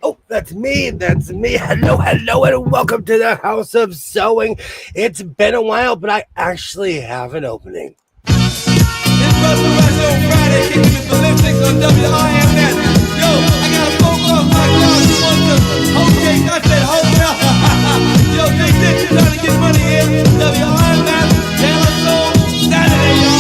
Oh, that's me. That's me. Hello, hello, and welcome to the House of Sewing. It's been a while, but I actually have an opening. This Russell Rush on Friday, kicking with ballistics on WIMS. Yo, I got a phone call from my girl. She wants to hold cake. I said, hold up. Yo, Big Dick, you trying to get money in. WIMS, Taylor Soul, Saturday, y'all.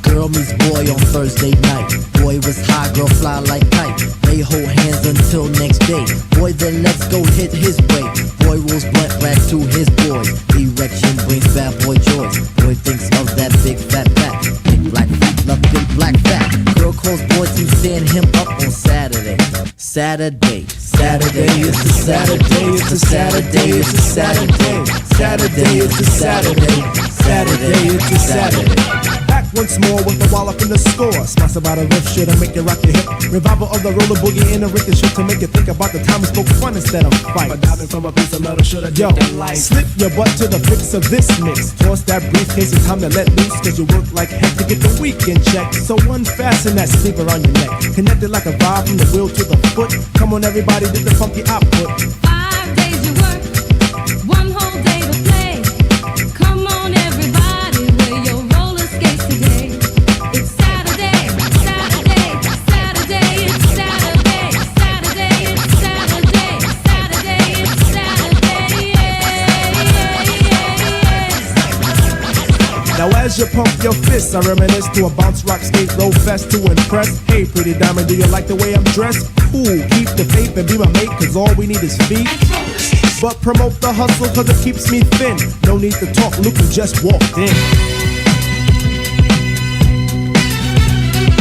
Girl meets boy on Thursday night. Boy was high, girl fly like kite. They hold hands until next day. Boy then let's go hit his way. Boy rolls blunt rack to his boys. Erection brings bad boy joys. Boy thinks of that big fat back. Big black fat, love big black fat. Girl calls boy to stand him up on Saturday. Saturday, Saturday, it's a Saturday, it's a Saturday, it's a Saturday. Saturday, it's a Saturday, Saturday, it's a Saturday. Back once more with the wallop in the score. Sponsored by the riff shit to make you rock your hip. Revival of the roller boogie in the Rican shit to make you think about the time we spoke fun instead of fight. But diving from a piece of metal shoulda yo, slip your butt to the fix of this mix. Toss that briefcase, it's time to let loose. Cause you work like heck to get the weekend check. So unfasten that sleeper on your neck. Connected like a vibe from the wheel to the foot. Come on everybody, get the funky output. 5 days you work, one whole day to play. Come on everybody, wear your roller skates today. It's Saturday, Saturday, Saturday, it's Saturday, Saturday, it's Saturday, Saturday, it's Saturday, yeah. Now as you pump your fists, I reminisce to a bounce rock skate roll fest to impress. Hey pretty diamond, do you like the way I'm dressed? Cool, keep the faith and be my mate, cause all we need is feet. But promote the hustle cause it keeps me thin. No need to talk, Luke who just walked in.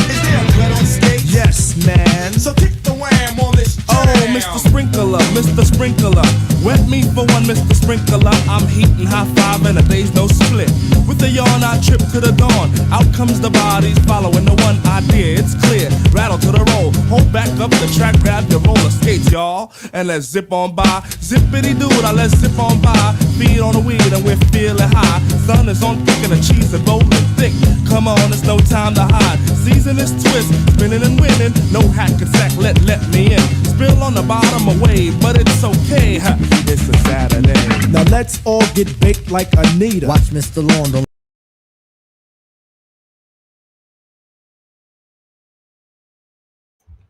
Is there a blood on stage? Yes, man. So kick the wham on this jam. Oh, Mr. Sprinkler, Mr. Sprinkler. Wet me for one, Mr. Sprinkler. I'm heating high five and a day's no split. With a yawn, I trip to the dawn. Out comes the bodies following the one idea. It's clear. Rattle to the roll. Hold back up the track, grab your roller skates, y'all. And let's zip on by. Zippity doo, now let's zip on by. Feed on the weed and we're feeling high. Sun is on thick and the cheese is rolling thick. Come on, it's no time to hide. Season is twist, spinning and winning. No hack and sack, let me in. Spill on the bottom away, but it's okay. Ha, it's a Saturday. Now let's all get baked like Anita. Watch Mr. Lawn, don't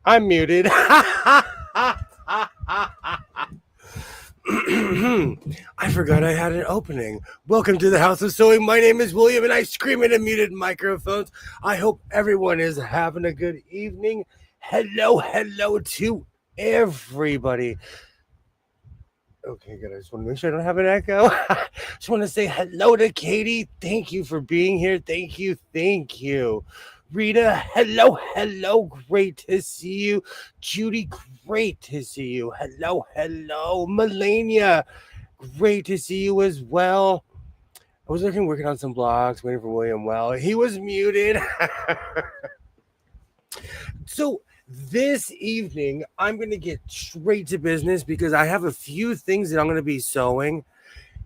I'm muted. I forgot I had an opening. Welcome to the House of Sewing. My name is William, and I scream into muted microphones. I hope everyone is having a good evening. Hello, hello to everybody. Okay, good. I just want to make sure I don't have an echo. Just want to say hello to Katie. Thank you for being here. Thank you. Thank you. Rita, hello, hello. Great to see you. Judy, great to see you. Hello, hello. Melania, great to see you as well. I was working on some blogs, waiting for William Well. He was muted. So this evening, I'm going to get straight to business because I have a few things that I'm going to be sewing,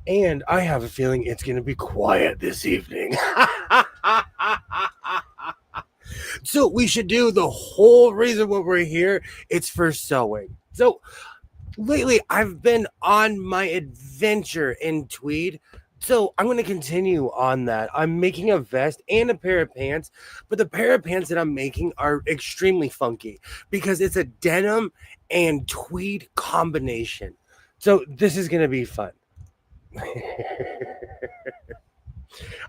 and I have a feeling it's going to be quiet this evening. So we should do the whole reason why we're here. It's for sewing. So lately, I've been on my adventure in tweed. So I'm going to continue on that. I'm making a vest and a pair of pants, but the pair of pants that I'm making are extremely funky because it's a denim and tweed combination. So this is going to be fun.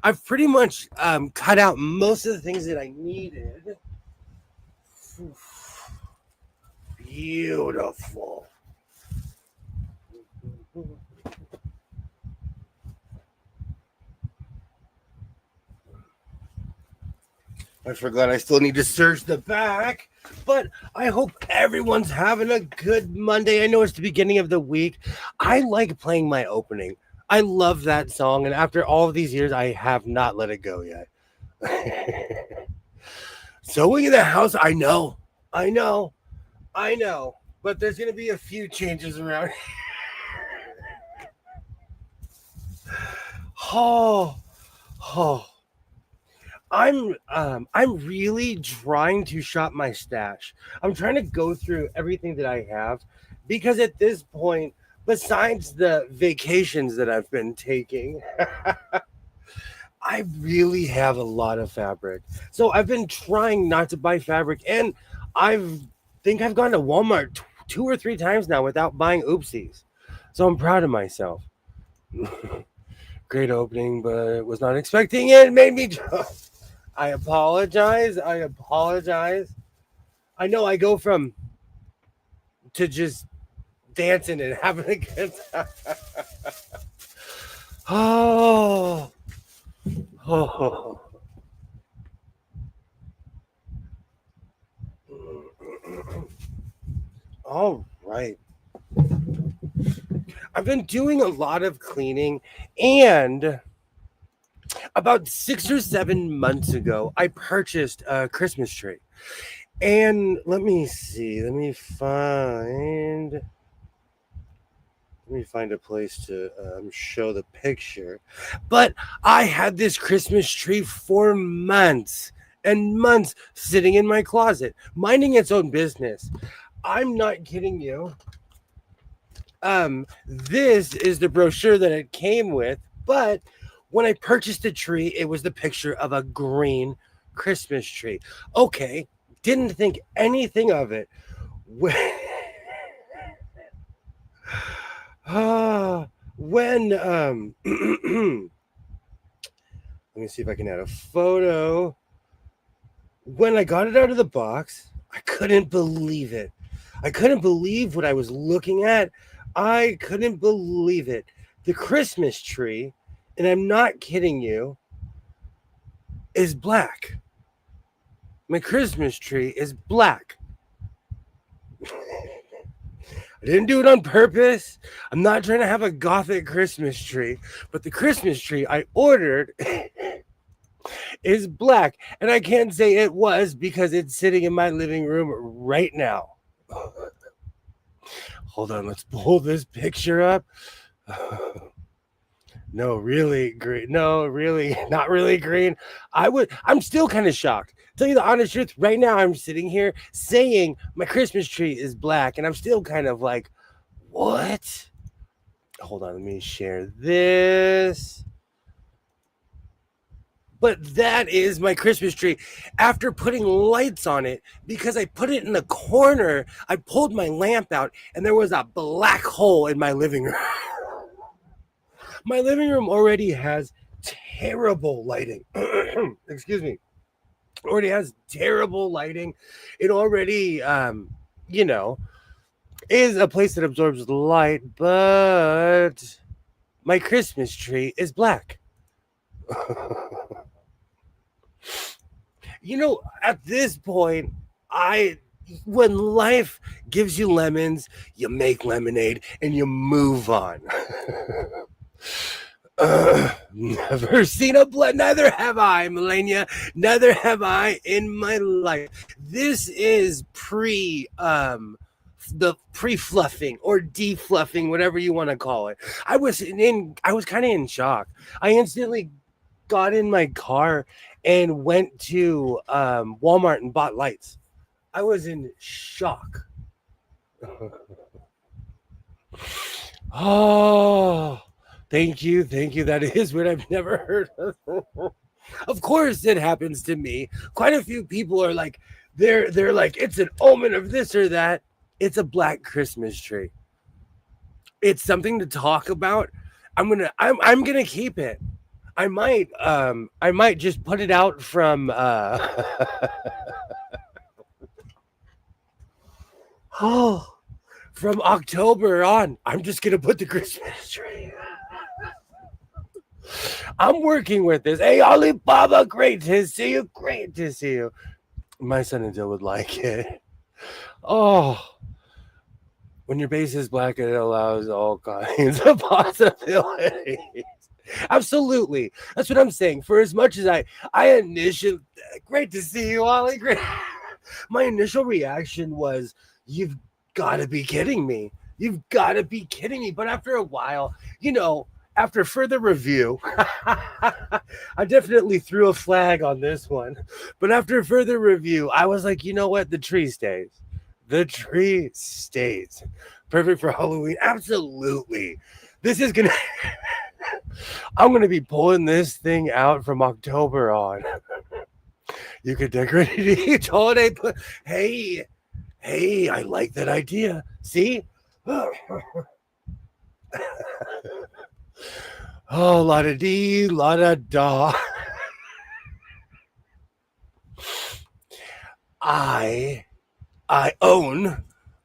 I've pretty much cut out most of the things that I needed. Beautiful. I forgot I still need to search the back. But I hope everyone's having a good Monday. I know it's the beginning of the week. I like playing my opening. I love that song, and after all of these years, I have not let it go yet. Sewing in the house, I know, I know. But there's going to be a few changes around. Oh, oh. I'm really trying to shop my stash. I'm trying to go through everything that I have because at this point, besides the vacations that I've been taking, I really have a lot of fabric. So I've been trying not to buy fabric, and I've think I've gone to Walmart two or three times now without buying oopsies. So I'm proud of myself. Great opening, but was not expecting it. It made me. I apologize. I apologize. I know I go from to just dancing and having a good time. Oh, oh. All right. I've been doing a lot of cleaning, and about 6 or 7 months ago, I purchased a Christmas tree. And let me see. Let me find a place to show the picture. But I had this Christmas tree for months and months sitting in my closet, minding its own business. I'm not kidding you. This is the brochure that it came with, but when I purchased the tree, it was the picture of a green Christmas tree. Okay, didn't think anything of it. When, when let me see if I can add a photo. When I got it out of the box, I couldn't believe it. I couldn't believe what I was looking at. I couldn't believe it. The Christmas tree, and I'm not kidding you, is black. My Christmas tree is black. I didn't do it on purpose. I'm not trying to have a gothic Christmas tree, but the Christmas tree I ordered is black. And I can't say it was because it's sitting in my living room right now. Hold on, let's pull this picture up. No, really green. No, really, not really green. I'm still kind of shocked. Tell you the honest truth, right now I'm sitting here saying my Christmas tree is black, and I'm still kind of like, what? Hold on, let me share this. But that is my Christmas tree. After putting lights on it, because I put it in the corner, I pulled my lamp out, and there was a black hole in my living room. My living room already has terrible lighting. Excuse me. Already has terrible lighting. It already, is a place that absorbs light, but my Christmas tree is black. At this point, when life gives you lemons, you make lemonade and you move on. Never seen a blood. Neither have I, Melania. Neither have I in my life. This is the pre-fluffing or defluffing, whatever you want to call it. I was kind of in shock. I instantly got in my car and went to Walmart and bought lights. I was in shock. Oh, thank you. That is what I've never heard of. Of course, it happens to me. Quite a few people are like, they're like, it's an omen of this or that. It's a black Christmas tree. It's something to talk about. I'm gonna keep it. I might just put it out from from October on. I'm just gonna put the Christmas tree. I'm working with this. Hey, Alibaba, great to see you. Great to see you. My son and Dill would like it. Oh, when your base is black, it allows all kinds of possibilities. Absolutely, that's what I'm saying. For as much as I initially, great to see you, Ollie. Great. My initial reaction was, "You've got to be kidding me! You've got to be kidding me!" But after a while, after further review, I definitely threw a flag on this one. But after further review, I was like, you know what? The tree stays. The tree stays. Perfect for Halloween. Absolutely. This is gonna. I'm gonna be pulling this thing out from October on. You could decorate it each holiday. Hey, I like that idea. See? Oh, la da dee, la da da. I own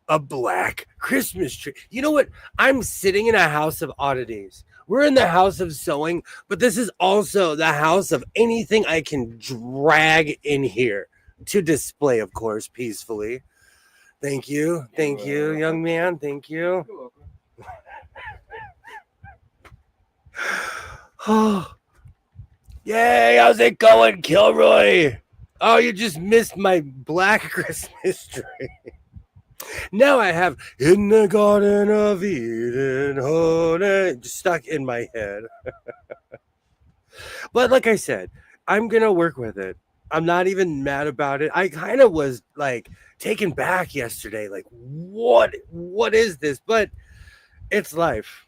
a black Christmas tree. You know what? I'm sitting in a house of oddities. We're in the house of sewing, but this is also the house of anything I can drag in here to display, of course, peacefully. Thank you. Thank you, young man. Thank you. Oh, yay. How's it going, Kilroy? Oh, you just missed my black Christmas tree. Now I have "In the Garden of Eden," honey, just stuck in my head. But like I said, I'm going to work with it. I'm not even mad about it. I kind of was like taken back yesterday. Like, what is this? But it's life.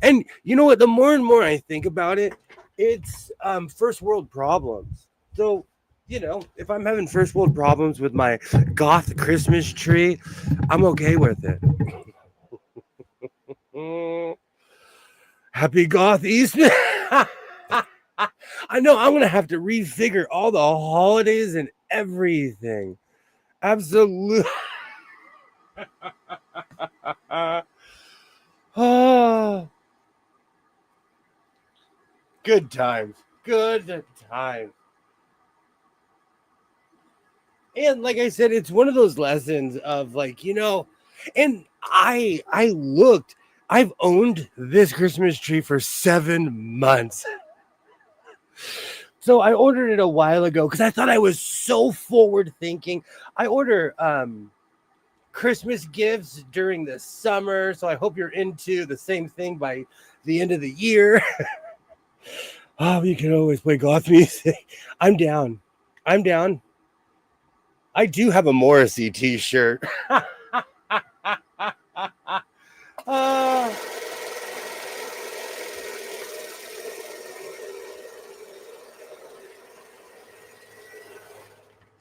And you know what? The more and more I think about it, it's first world problems. So, if I'm having first world problems with my goth Christmas tree, I'm okay with it. Happy goth Easter. I know I'm going to have to refigure all the holidays and everything. Absolutely. Oh, good times. Good times. And like I said, it's one of those lessons of like, and I looked, I've owned this Christmas tree for 7 months. So I ordered it a while ago because I thought I was so forward thinking. I order Christmas gifts during the summer, so I hope you're into the same thing by the end of the year. Oh, you can always play goth music. I'm down. I do have a Morrissey t-shirt.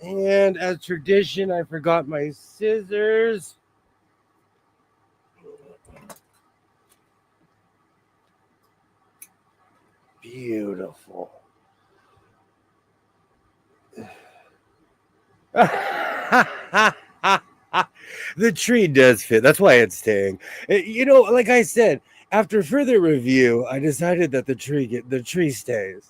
And as tradition, I forgot my scissors. Beautiful. The tree does fit. That's why it's staying. Like I said, after further review, I decided that the tree stays.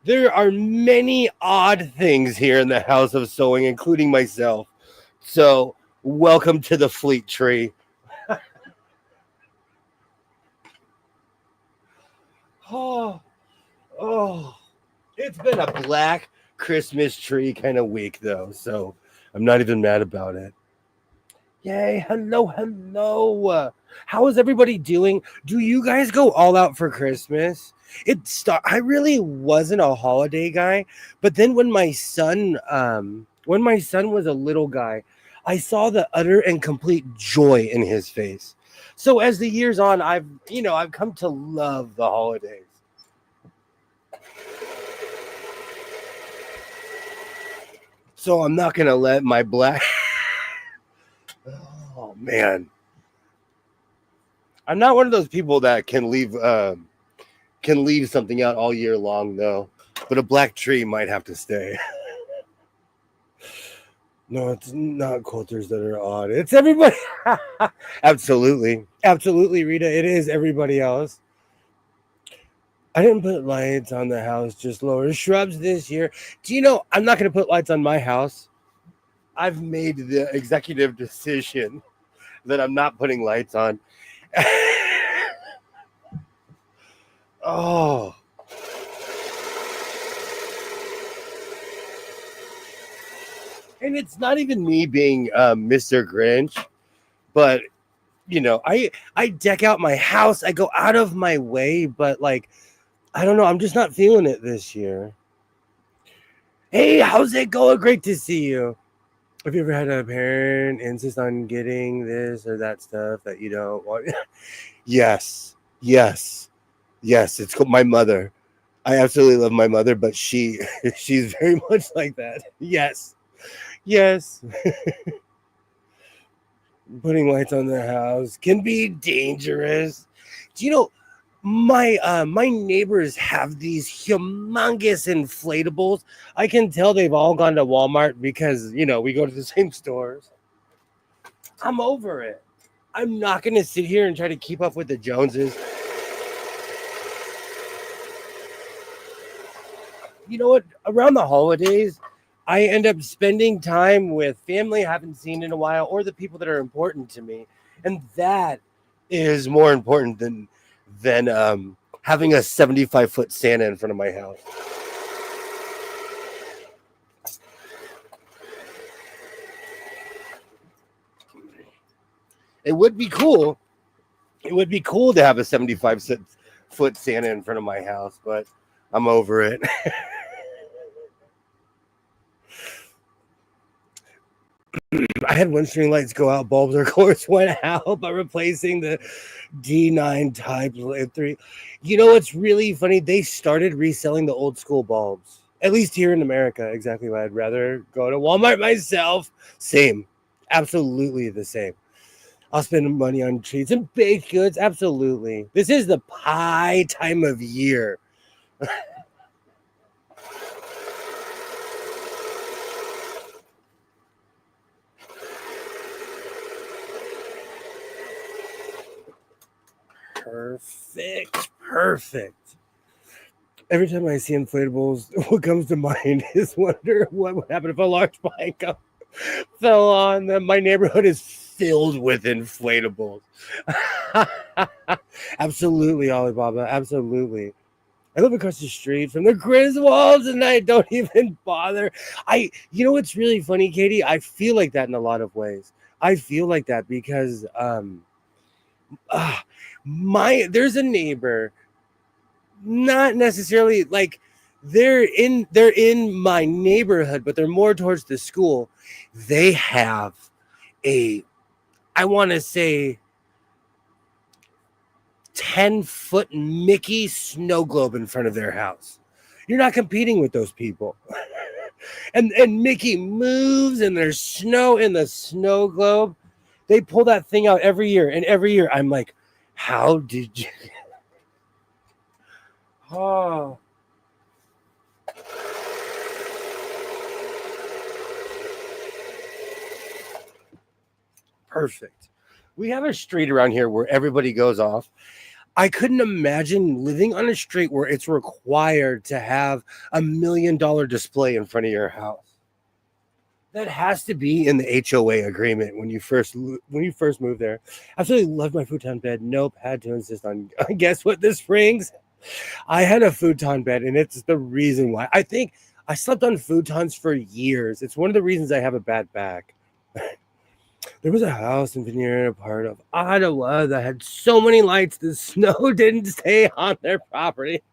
There are many odd things here in the house of sewing, including myself. So, welcome to the Fleet Tree. Oh, it's been a black Christmas tree kind of week, though, so I'm not even mad about it. Yay, hello. How is everybody doing? Do you guys go all out for Christmas? I really wasn't a holiday guy, but then when my son was a little guy, I saw the utter and complete joy in his face. So as the years on, I've come to love the holidays. So I'm not gonna let my black. Oh man, I'm not one of those people that can leave something out all year long though. But a black tree might have to stay. No, it's not cultures that are odd. It's everybody. Absolutely. Absolutely, Rita. It is everybody else. I didn't put lights on the house, just lower shrubs this year. Do you know I'm not going to put lights on my house? I've made the executive decision that I'm not putting lights on. Oh, and it's not even me being Mr. Grinch, but I deck out my house. I go out of my way, but like I don't know. I'm just not feeling it this year. Hey, how's it going? Great to see you. Have you ever had a parent insist on getting this or that stuff that you don't want? Yes, yes, yes. It's called my mother. I absolutely love my mother, but she's very much like that. Yes, yes. Putting lights on the house can be dangerous. Do you know my neighbors have these humongous inflatables? I can tell they've all gone to Walmart because we go to the same stores. I'm over it. I'm not gonna sit here and try to keep up with the Joneses. You know what? Around the holidays, I end up spending time with family I haven't seen in a while or the people that are important to me. And that is more important than having a 75-foot Santa in front of my house. It would be cool. It would be cool to have a 75-foot Santa in front of my house, but I'm over it. I had one string lights go out, bulbs of course went out by replacing the D9 type 3. You know what's really funny? They started reselling the old school bulbs. At least here in America, exactly why I'd rather go to Walmart myself. Same. Absolutely the same. I'll spend money on treats and baked goods. Absolutely. This is the pie time of year. Perfect. Perfect. Every time I see inflatables, what comes to mind is wonder what would happen if a large bike fell on them. My neighborhood is filled with inflatables. Absolutely, Alibaba. Absolutely. I live across the street from the Griswolds and I don't even bother. You know what's really funny, Katie? I feel like that in a lot of ways. I feel like that because uh, there's a neighbor, not necessarily like they're in my neighborhood, but they're more towards the school. They have a, I want to say, 10-foot Mickey snow globe in front of their house. You're not competing with those people. and Mickey moves and there's snow in the snow globe. They pull that thing out every year, and every year I'm like, how did you? Oh, perfect. We have a street around here where everybody goes off. I couldn't imagine living on a street where it's required to have $1 million display in front of your house. That has to be in the HOA agreement when you first move there. Absolutely loved my futon bed. Nope, had to insist on. Guess what? This springs. I had a futon bed, and it's the reason why. I think I slept on futons for years. It's one of the reasons I have a bad back. There was a house in Veneer, a part of Ottawa, that had so many lights the snow didn't stay on their property.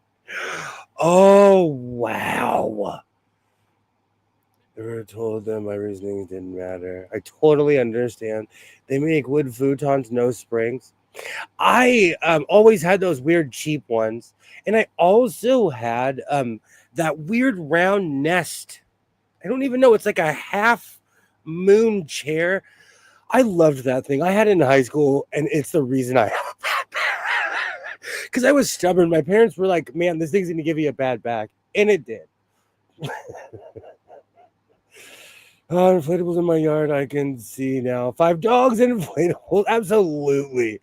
Oh, wow. Never told them my reasoning didn't matter. I totally understand. They make wood futons, no springs. I always had those weird cheap ones. And I also had that weird round nest. I don't even know. It's like a half moon chair. I loved that thing. I had it in high school, and it's the reason I because I was stubborn. My parents were like, man, this thing's gonna give you a bad back. And it did. Oh, inflatables in my yard. I can see now. 5 dogs and inflatables. Absolutely.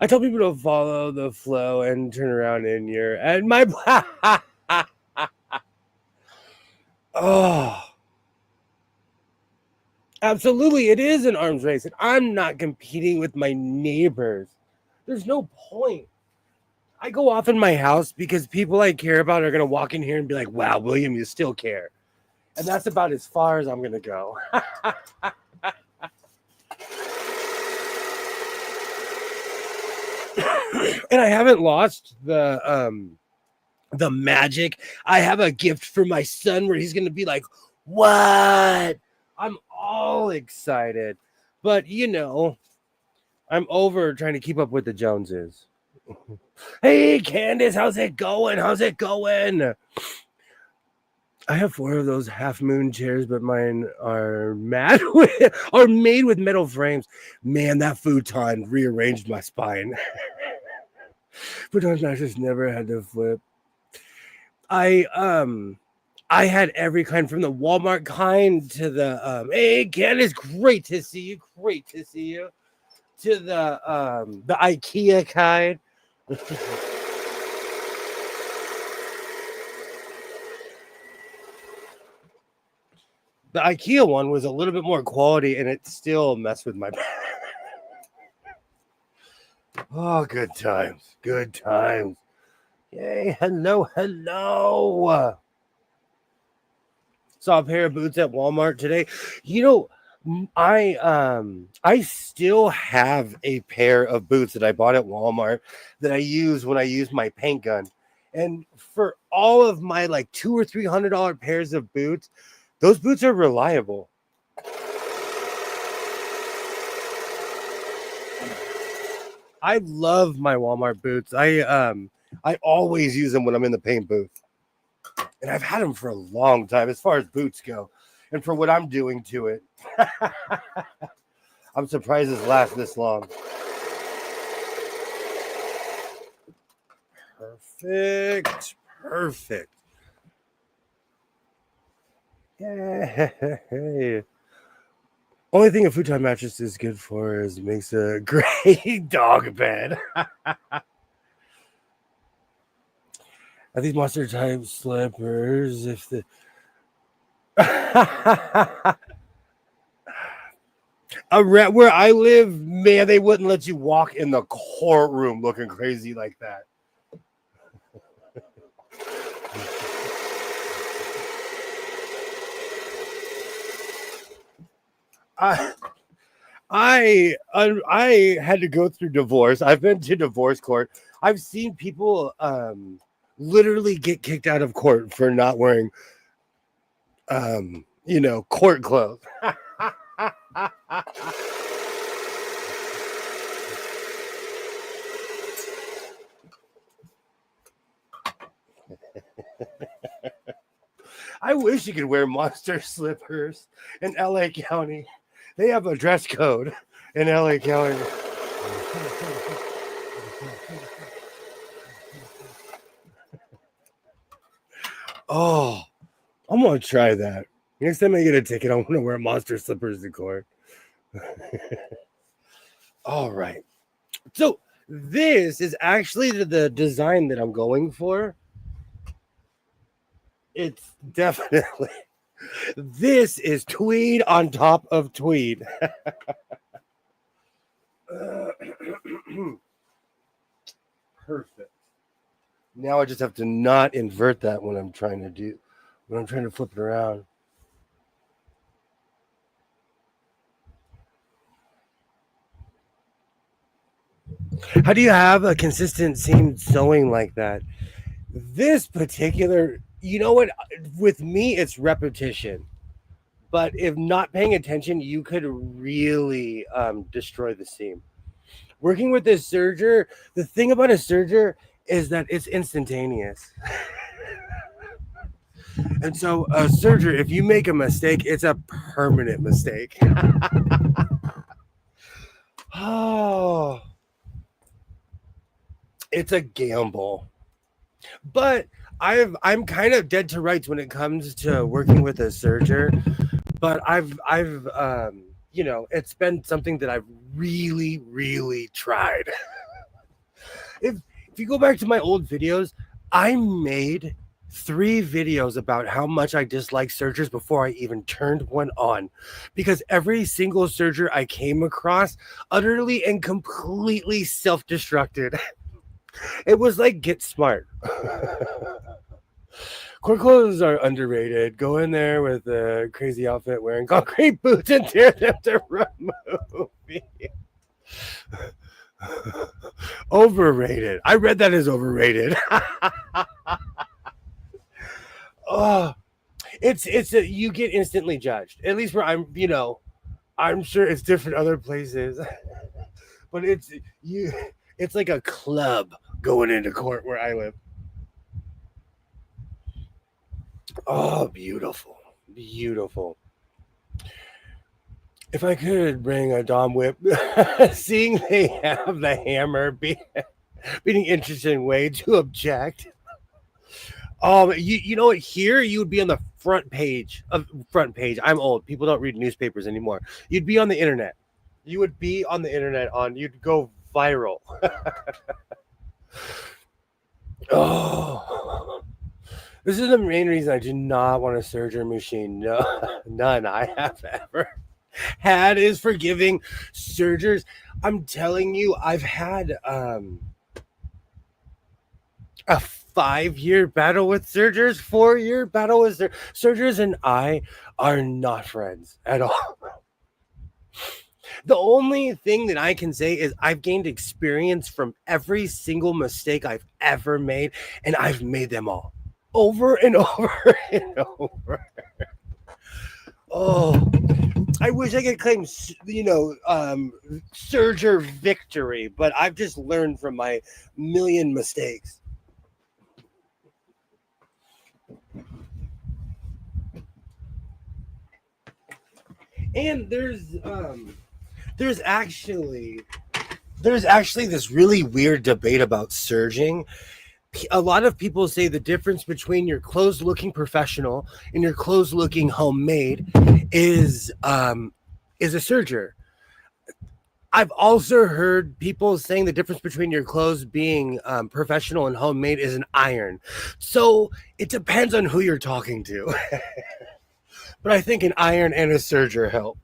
I tell people to follow the flow and turn around in your and my. Oh, absolutely. It is an arms race, and I'm not competing with my neighbors. There's no point. I go off in my house because people I care about are going to walk in here and be like, wow, William, you still care. And that's about as far as I'm going to go. And I haven't lost the magic. I have a gift for my son where he's going to be like, what? I'm all excited. But, you know, I'm over trying to keep up with the Joneses. Hey, Candace, how's it going? How's it going? I have 4 of those half moon chairs, but mine are made with metal frames. Man, that futon rearranged my spine. Futon mattress never had to flip. I had every kind from the Walmart kind to the hey Candace, great to see you. Great to see you. To the IKEA kind. The IKEA one was a little bit more quality, and it still messed with my back. Oh, good times. Good times. Yay, hello, hello. Saw a pair of boots at Walmart today. You know, I still have a pair of boots that I bought at Walmart that I use when I use my paint gun. And for all of my like $200 or $300 pairs of boots, those boots are reliable. I love my Walmart boots. I always use them when I'm in the paint booth. And I've had them for a long time as far as boots go. And for what I'm doing to it, I'm surprised it's last this long. Perfect. Perfect. Yay. Only thing a futon mattress is good for is makes a great dog bed. Are these monster type slippers? If the where I live, man, they wouldn't let you walk in the courtroom looking crazy like that. I had to go through divorce. I've been to divorce court. I've seen people literally get kicked out of court for not wearing court clothes. I wish you could wear monster slippers in LA County. They have a dress code in LA County. Oh, I'm going to try that. Next time I get a ticket, I want to wear monster slippers to court. All right. So this is actually the design that I'm going for. It's definitely... This is tweed on top of tweed. Perfect. Now I just have to not invert that when I'm trying to flip it around. How do you have a consistent seam sewing like that? This particular, you know what? With me, it's repetition. But if not paying attention, you could really destroy the seam. Working with this serger, the thing about a serger is that it's instantaneous. And so a serger, if you make a mistake, it's a permanent mistake. Oh, it's a gamble. But I'm kind of dead to rights when it comes to working with a serger. But it's been something that I've really, really tried. if if you go back to my old videos, I made 3 videos about how much I dislike sergers before I even turned one on, because every single serger I came across utterly and completely self-destructed. It was like Get Smart. Core clothes are underrated. Go in there with a crazy outfit, wearing concrete boots, and tear them to remove. Overrated. I read that as overrated. Oh, you get instantly judged. At least where I'm sure it's different other places, but it's like a club going into court where I live. Oh, beautiful, beautiful. If I could bring a Dom whip, seeing they have the hammer being an interesting way to object. You know what? Here you would be on the front page of front page. I'm old. People don't read newspapers anymore. You'd be on the internet. You would be on the internet. You'd go viral. Oh, this is the main reason I do not want a serger machine. No, none I have ever had is forgiving sergers. I'm telling you, I've had a 5-year battle with sergers, 4-year battle with sergers, and I are not friends at all. The only thing that I can say is I've gained experience from every single mistake I've ever made, and I've made them all over and over and over. Oh, I wish I could claim, serger victory, but I've just learned from my million mistakes. And there's actually this really weird debate about serging. A lot of people say the difference between your clothes looking professional and your clothes looking homemade is a serger. I've also heard people saying the difference between your clothes being professional and homemade is an iron. So it depends on who you're talking to. But I think an iron and a serger help.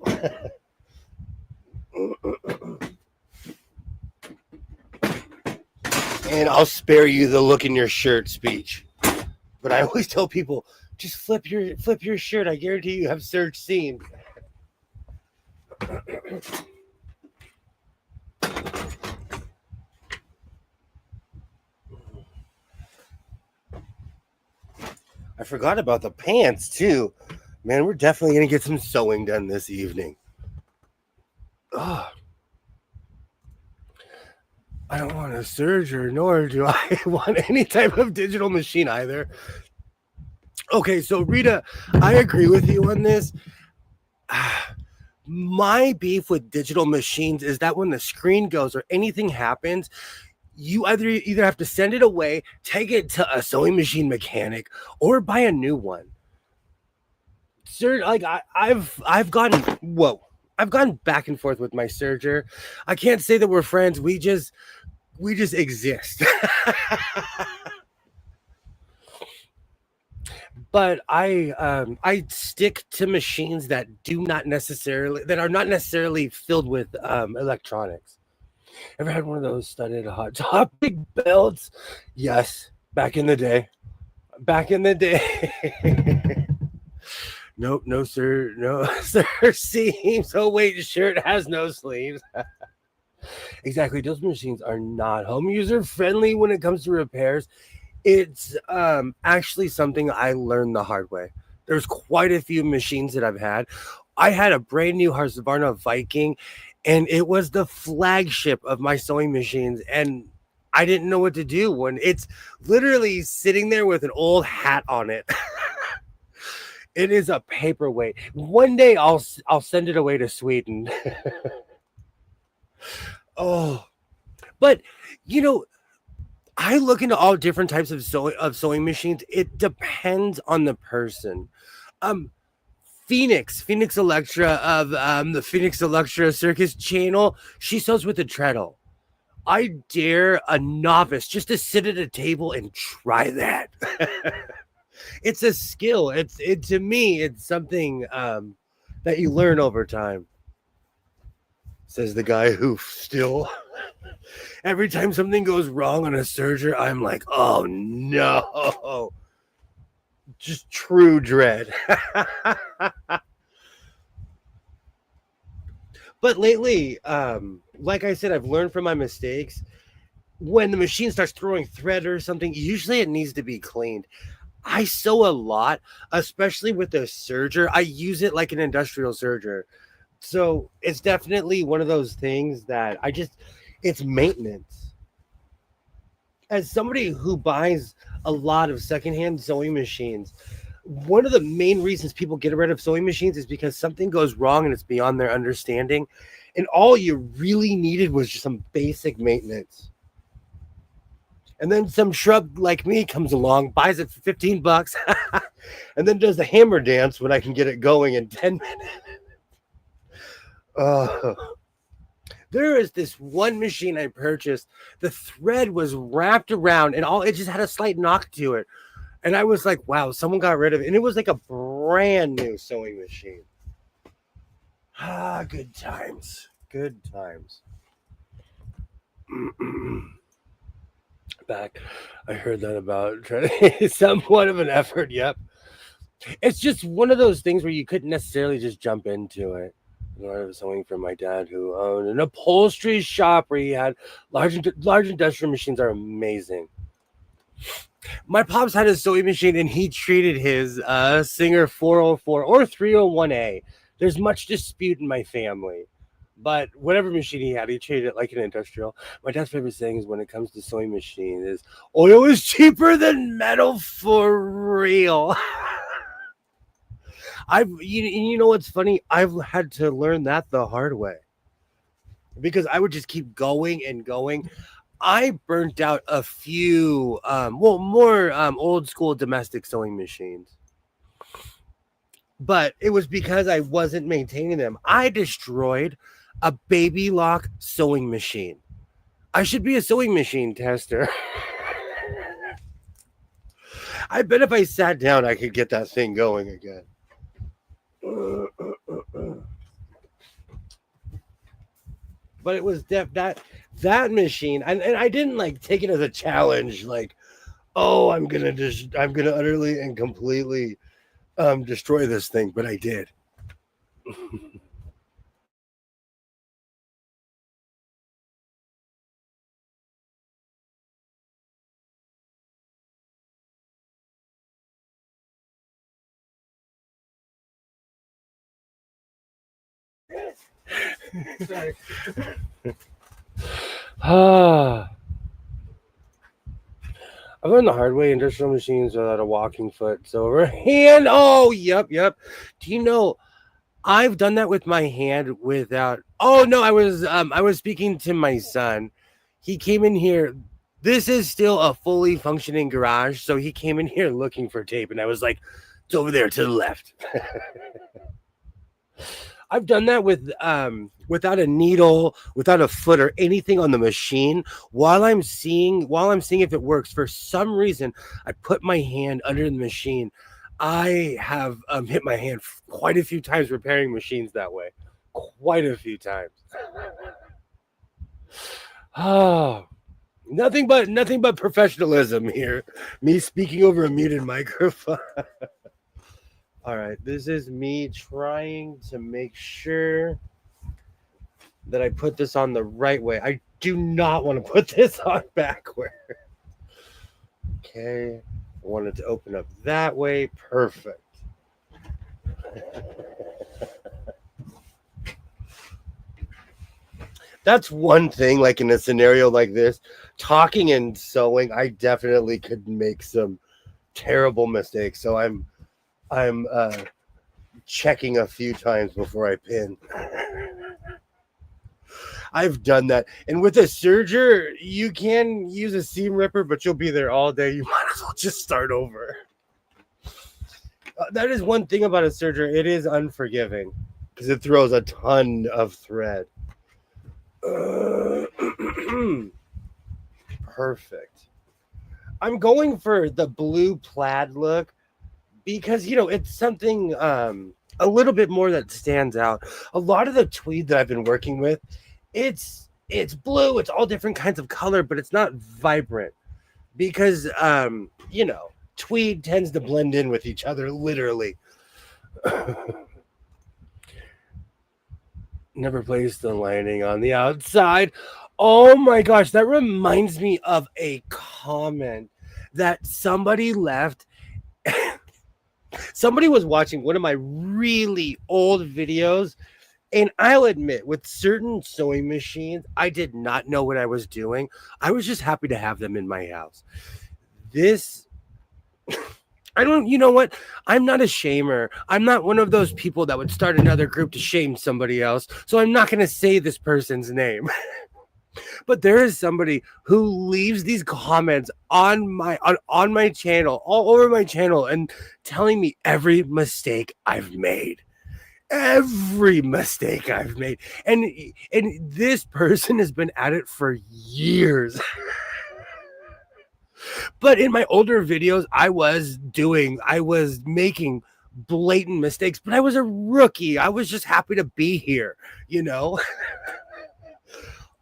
And I'll spare you the look in your shirt speech. But I always tell people, just flip your shirt. I guarantee you have serge seams. I forgot about the pants too. Man, we're definitely gonna get some sewing done this evening. Oh, I don't want a serger, nor do I want any type of digital machine either. Okay, so Rita, I agree with you on this. My beef with digital machines is that when the screen goes or anything happens, you either have to send it away, take it to a sewing machine mechanic, or buy a new one. Sir, like I've gone back and forth with my serger. I can't say that we're friends. We just exist. But I stick to machines that are not necessarily filled with electronics. Ever had one of those studded hot topic belts? Yes, back in the day. Back in the day. Nope, no sir, no sir seams. Oh wait, shirt has no sleeves. Exactly, those machines are not home user friendly when it comes to repairs. It's actually something I learned the hard way. There's quite a few machines that I've had. I had a brand new Husqvarna Viking, and it was the flagship of my sewing machines, and I didn't know what to do when it's literally sitting there with an old hat on it. It is a paperweight. One day I'll send it away to Sweden. Oh, but I look into all different types of sewing machines. It depends on the person. Um, Phoenix Electra of the Phoenix Electra Circus channel. She sews with a treadle. I dare a novice just to sit at a table and try that. It's a skill. It to me. It's something that you learn over time. Says the guy who still every time something goes wrong on a serger, I'm like, oh no, just true dread. But lately, like I said, I've learned from my mistakes. When the machine starts throwing thread or something, usually it needs to be cleaned. I sew a lot, especially with the serger. I use it like an industrial serger. So it's definitely one of those things that it's maintenance. As somebody who buys a lot of secondhand sewing machines, one of the main reasons people get rid of sewing machines is because something goes wrong and it's beyond their understanding. And all you really needed was just some basic maintenance. And then some shrub like me comes along, buys it for $15, and then does the hammer dance when I can get it going in 10 minutes. There is this one machine I purchased. The thread was wrapped around and it just had a slight knock to it. And I was like, wow, someone got rid of it. And it was like a brand new sewing machine. Good times. Good times. Back. I heard that about trying to somewhat of an effort. Yep. It's just one of those things where you couldn't necessarily just jump into it. I was sewing for my dad, who owned an upholstery shop where he had large industrial machines. Are amazing. My pops had a sewing machine, and he treated his Singer 404 or 301A. There's much dispute in my family, but whatever machine he had, he treated it like an industrial. My dad's favorite saying is, when it comes to sewing machines, is oil is cheaper than metal for real. You know what's funny? I've had to learn that the hard way, because I would just keep going and going. I burnt out a few, more old school domestic sewing machines, but it was because I wasn't maintaining them. I destroyed a baby lock sewing machine. I should be a sewing machine tester. I bet if I sat down, I could get that thing going again. But it was that machine, and I didn't like take it as a challenge, like, oh, I'm gonna utterly and completely destroy this thing, but I did. Sorry. I learned the hard way. Industrial machines are at a walking foot. So overhand. Oh, yep. Do you know I've done that with my hand without? Oh no, I was speaking to my son. He came in here. This is still a fully functioning garage, so he came in here looking for tape, and I was like, "It's over there to the left." I've done that with without a needle, without a foot or anything on the machine. While I'm seeing if it works, for some reason, I put my hand under the machine. I have hit my hand quite a few times repairing machines that way. Quite a few times. Oh, nothing but professionalism here. Me speaking over a muted microphone. All right, this is me trying to make sure that I put this on the right way. I do not want to put this on backward. Okay, I want it to open up that way. Perfect. That's one thing, like in a scenario like this, talking and sewing, I definitely could make some terrible mistakes. So I'm checking a few times before I pin. I've done that. And with a serger, you can use a seam ripper, but you'll be there all day. You might as well just start over. That is one thing about a serger. It is unforgiving because it throws a ton of thread. Perfect. I'm going for the blue plaid look because, it's something a little bit more that stands out. A lot of the tweed that I've been working with, it's blue. It's all different kinds of color, but it's not vibrant because, tweed tends to blend in with each other, literally. Never placed the lining on the outside. Oh my gosh, that reminds me of a comment that somebody left. Somebody was watching one of my really old videos, and I'll admit, with certain sewing machines, I did not know what I was doing. I was just happy to have them in my house. You know what? I'm not a shamer. I'm not one of those people that would start another group to shame somebody else. So I'm not going to say this person's name. But there is somebody who leaves these comments on my channel, all over my channel, and telling me every mistake I've made. Every mistake I've made. And this person has been at it for years. But in my older videos, I was making blatant mistakes, but I was a rookie. I was just happy to be here,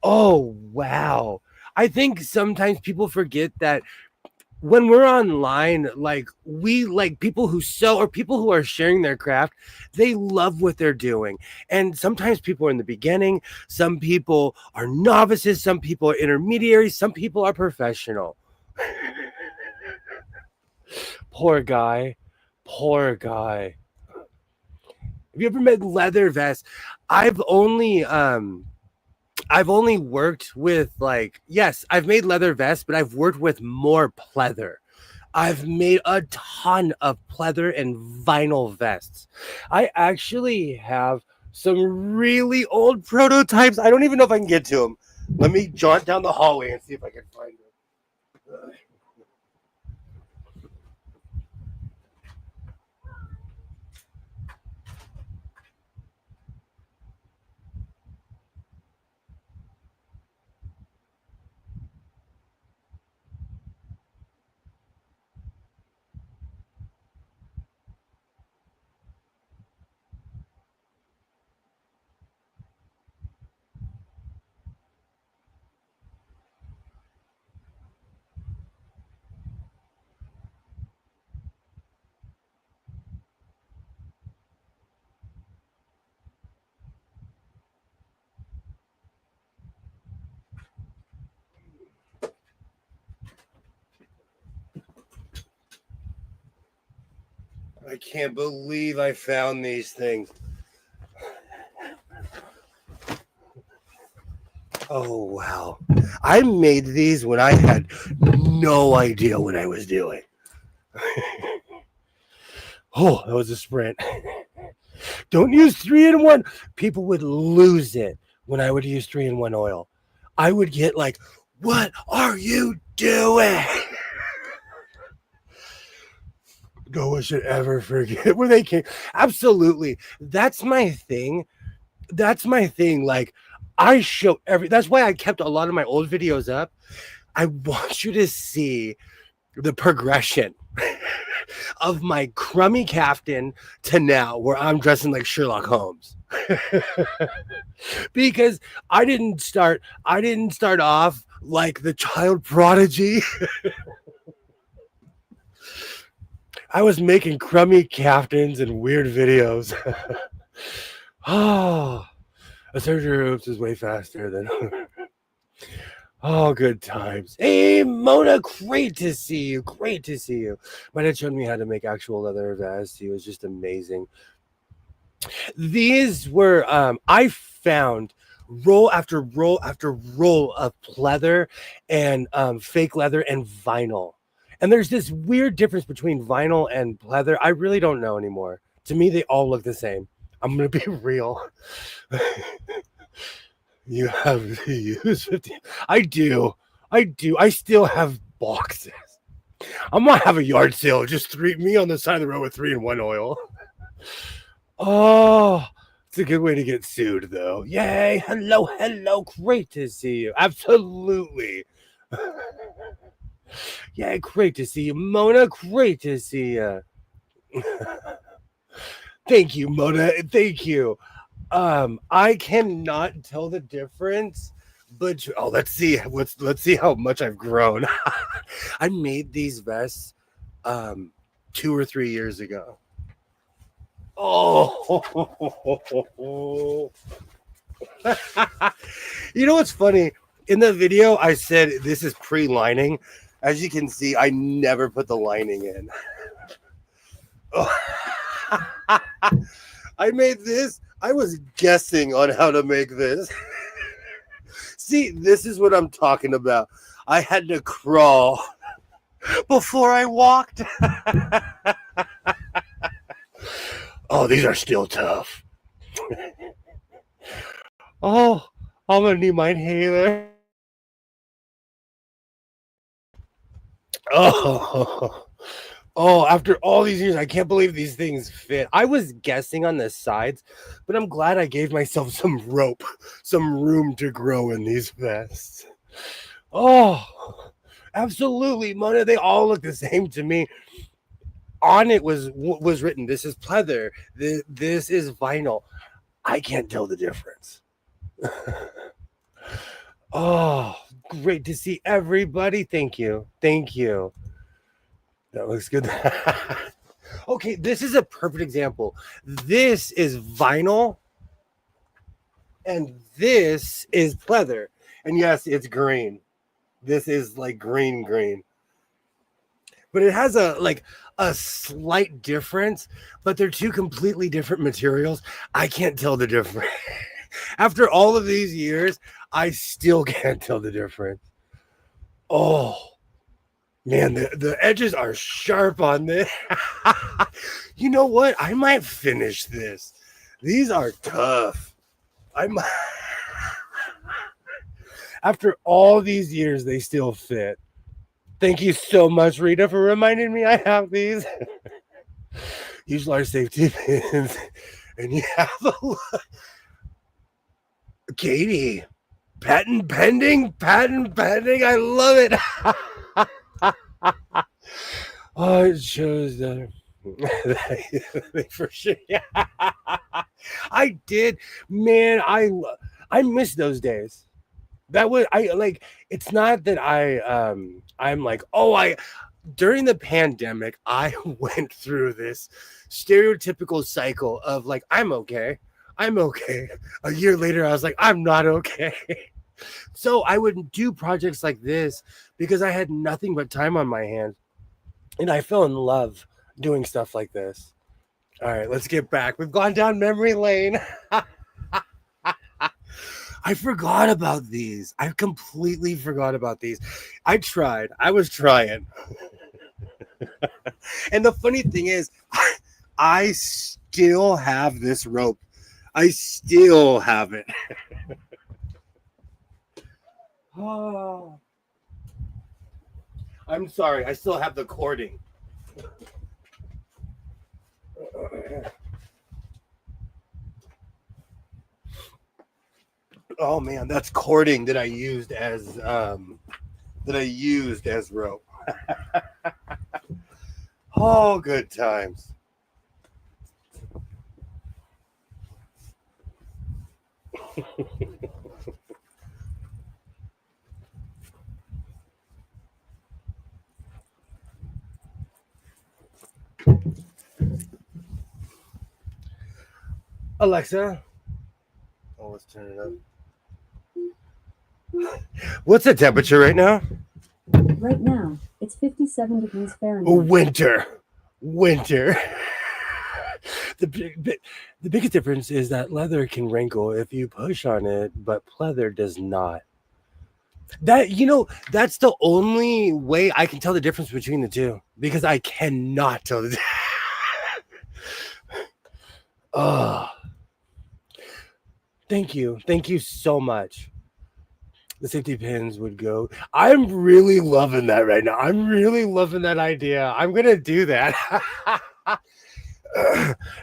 Oh, wow. I think sometimes people forget that when we're online, people who sew or people who are sharing their craft, they love what they're doing. And sometimes people are in the beginning, some people are novices, some people are intermediaries, some people are professional. Poor guy. Have you ever made leather vests? I've only worked with I've made leather vests, but I've worked with more pleather. I've made a ton of pleather and vinyl vests. I actually have some really old prototypes. I don't even know if I can get to them. Let me jaunt down the hallway and see if I can find them. I can't believe I found these things. Oh, wow. I made these when I had no idea what I was doing. Oh, that was a sprint. Don't use 3-in-1. People would lose it when I would use 3-in-1 oil. I would get like, what are you doing? No one should ever forget where they came. Absolutely. That's my thing. Like, I show that's why I kept a lot of my old videos up. I want you to see the progression of my crummy caftan to now where I'm dressing like Sherlock Holmes. Because I didn't start off like the child prodigy. I was making crummy caftans and weird videos. Oh, a surgery oops is way faster than. Oh, good times. Hey, Mona, great to see you. Great to see you. My dad showed me how to make actual leather vests. He was just amazing. These were, I found roll after roll after roll of pleather and fake leather and vinyl. And there's this weird difference between vinyl and pleather. I really don't know anymore. To me, they all look the same. I'm going to be real. You have used 50. I do. I still have boxes. I'm gonna have a yard sale. Just me on the side of the road with 3-in-1 oil. Oh, it's a good way to get sued, though. Yay! Hello. Great to see you. Absolutely. Yeah, great to see you, Mona. Great to see you. Thank you, Mona. Thank you. I cannot tell the difference, but let's see. Let's see how much I've grown. I made these vests 2 or 3 years ago. Oh, you know what's funny? In the video, I said this is pre-lining. As you can see, I never put the lining in. I made this. I was guessing on how to make this. See, this is what I'm talking about. I had to crawl before I walked. Oh, these are still tough. Oh, I'm gonna need my inhaler. Oh, after all these years, I can't believe these things fit. I was guessing on the sides, but I'm glad I gave myself some rope, some room to grow in these vests. Oh, absolutely, Mona. They all look the same to me. On it was written, this is pleather, this is vinyl. I can't tell the difference. Oh, great to see everybody. Thank you. That looks good. Okay, this is a perfect example. This is vinyl and this is pleather. And yes, it's green. This is like green. But it has a slight difference, but they're two completely different materials. I can't tell the difference. After all of these years, I still can't tell the difference. Oh, man, the edges are sharp on this. You know what? I might finish this. These are tough. I might. After all these years, they still fit. Thank you so much, Rita, for reminding me I have these. Use large safety pins. And you have a look. Katie, patent pending. I love it. Oh, it shows that. For sure. Yeah. I did. Man, I miss those days. That was it's not that I'm like, during the pandemic, I went through this stereotypical cycle of like, I'm okay. A year later, I was like, I'm not okay. So I would do projects like this because I had nothing but time on my hands. And I fell in love doing stuff like this. All right, let's get back. We've gone down memory lane. I forgot about these. I completely forgot about these. I was trying. And the funny thing is, I still have this rope. I still have it. Oh. I'm sorry. I still have the cording. Oh man, that's cording that I used as rope. Oh, good times. Alexa. Oh, let's turn it up. What's the temperature right now? Right now, it's 57 degrees Fahrenheit. Winter. The biggest difference is that leather can wrinkle if you push on it, but pleather does not. That's the only way I can tell the difference between the two, because I cannot tell the difference. Thank you. Thank you so much. The safety pins would go. I'm really loving that right now. I'm really loving that idea. I'm gonna do that.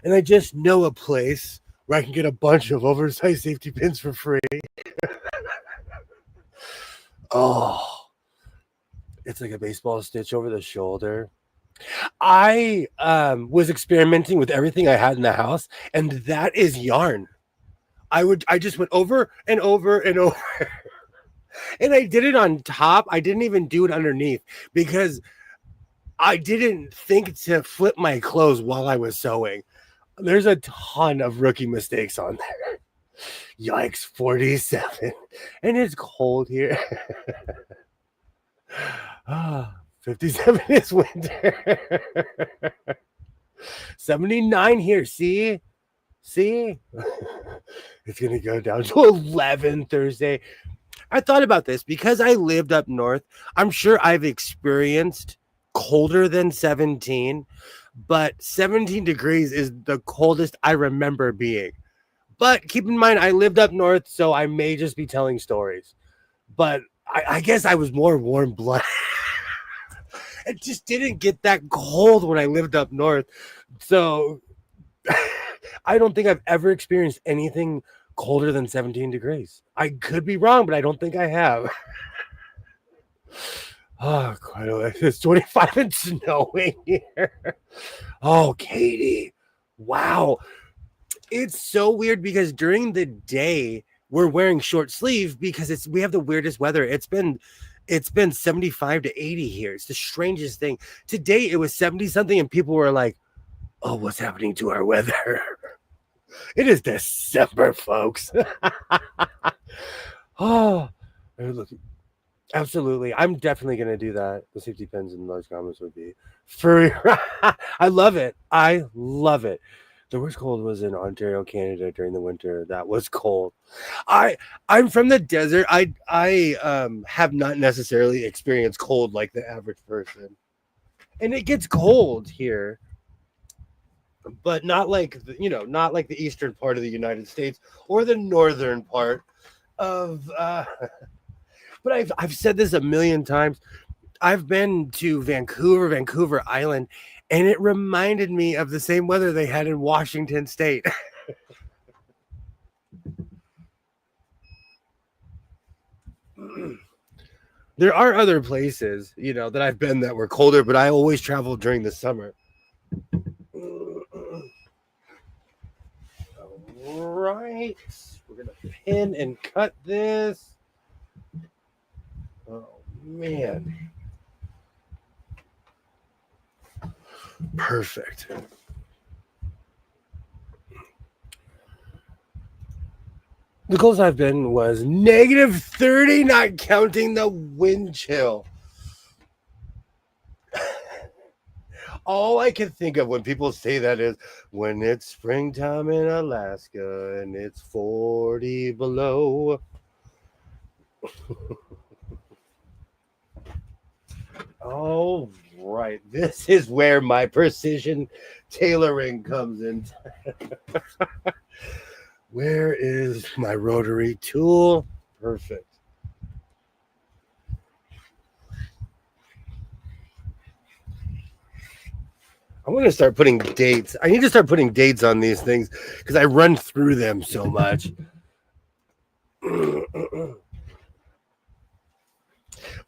And I just know a place where I can get a bunch of oversized safety pins for free. Oh, it's like a baseball stitch over the shoulder. I was experimenting with everything I had in the house, and that is yarn. I just went over and over and over. And I did it on top. I didn't even do it underneath because I didn't think to flip my clothes while I was sewing. There's a ton of rookie mistakes on there. Yikes, 47. And it's cold here. 57 is winter. 79 here. See? It's going to go down to 11 Thursday. I thought about this because I lived up north. I'm sure I've experienced colder than 17, but 17 degrees is the coldest I remember being. But keep in mind, I lived up north, so I may just be telling stories. But I guess I was more warm-blooded. It just didn't get that cold when I lived up north. So I don't think I've ever experienced anything colder than 17 degrees. I could be wrong, but I don't think I have. Oh, quite a way. It's 25 and snowing here. Oh, Katie. Wow. It's so weird because during the day we're wearing short sleeve because we have the weirdest weather. It's been 75 to 80 here. It's the strangest thing. Today it was 70 something and people were like, "Oh, what's happening to our weather?" It is December, folks. Oh, look. Absolutely. I'm definitely going to do that. The safety pins in large comments would be furry. I love it. I love it. The worst cold was in Ontario, Canada during the winter. That was cold. I'm from the desert. I have not necessarily experienced cold like the average person. And it gets cold here. But not like not like the eastern part of the United States or the northern part of but I've said this a million times. I've been to Vancouver Island, and it reminded me of the same weather they had in Washington State. There are other places, that I've been that were colder, but I always travel during the summer. All right. We're going to pin and cut this. Oh, man. Perfect. The coldest I've been was -30, not counting the wind chill. All I can think of when people say that is when it's springtime in Alaska and it's 40 below. All right. This is where my precision tailoring comes in. Where is my rotary tool? Perfect. I want to start putting dates. I need to start putting dates on these things because I run through them so much.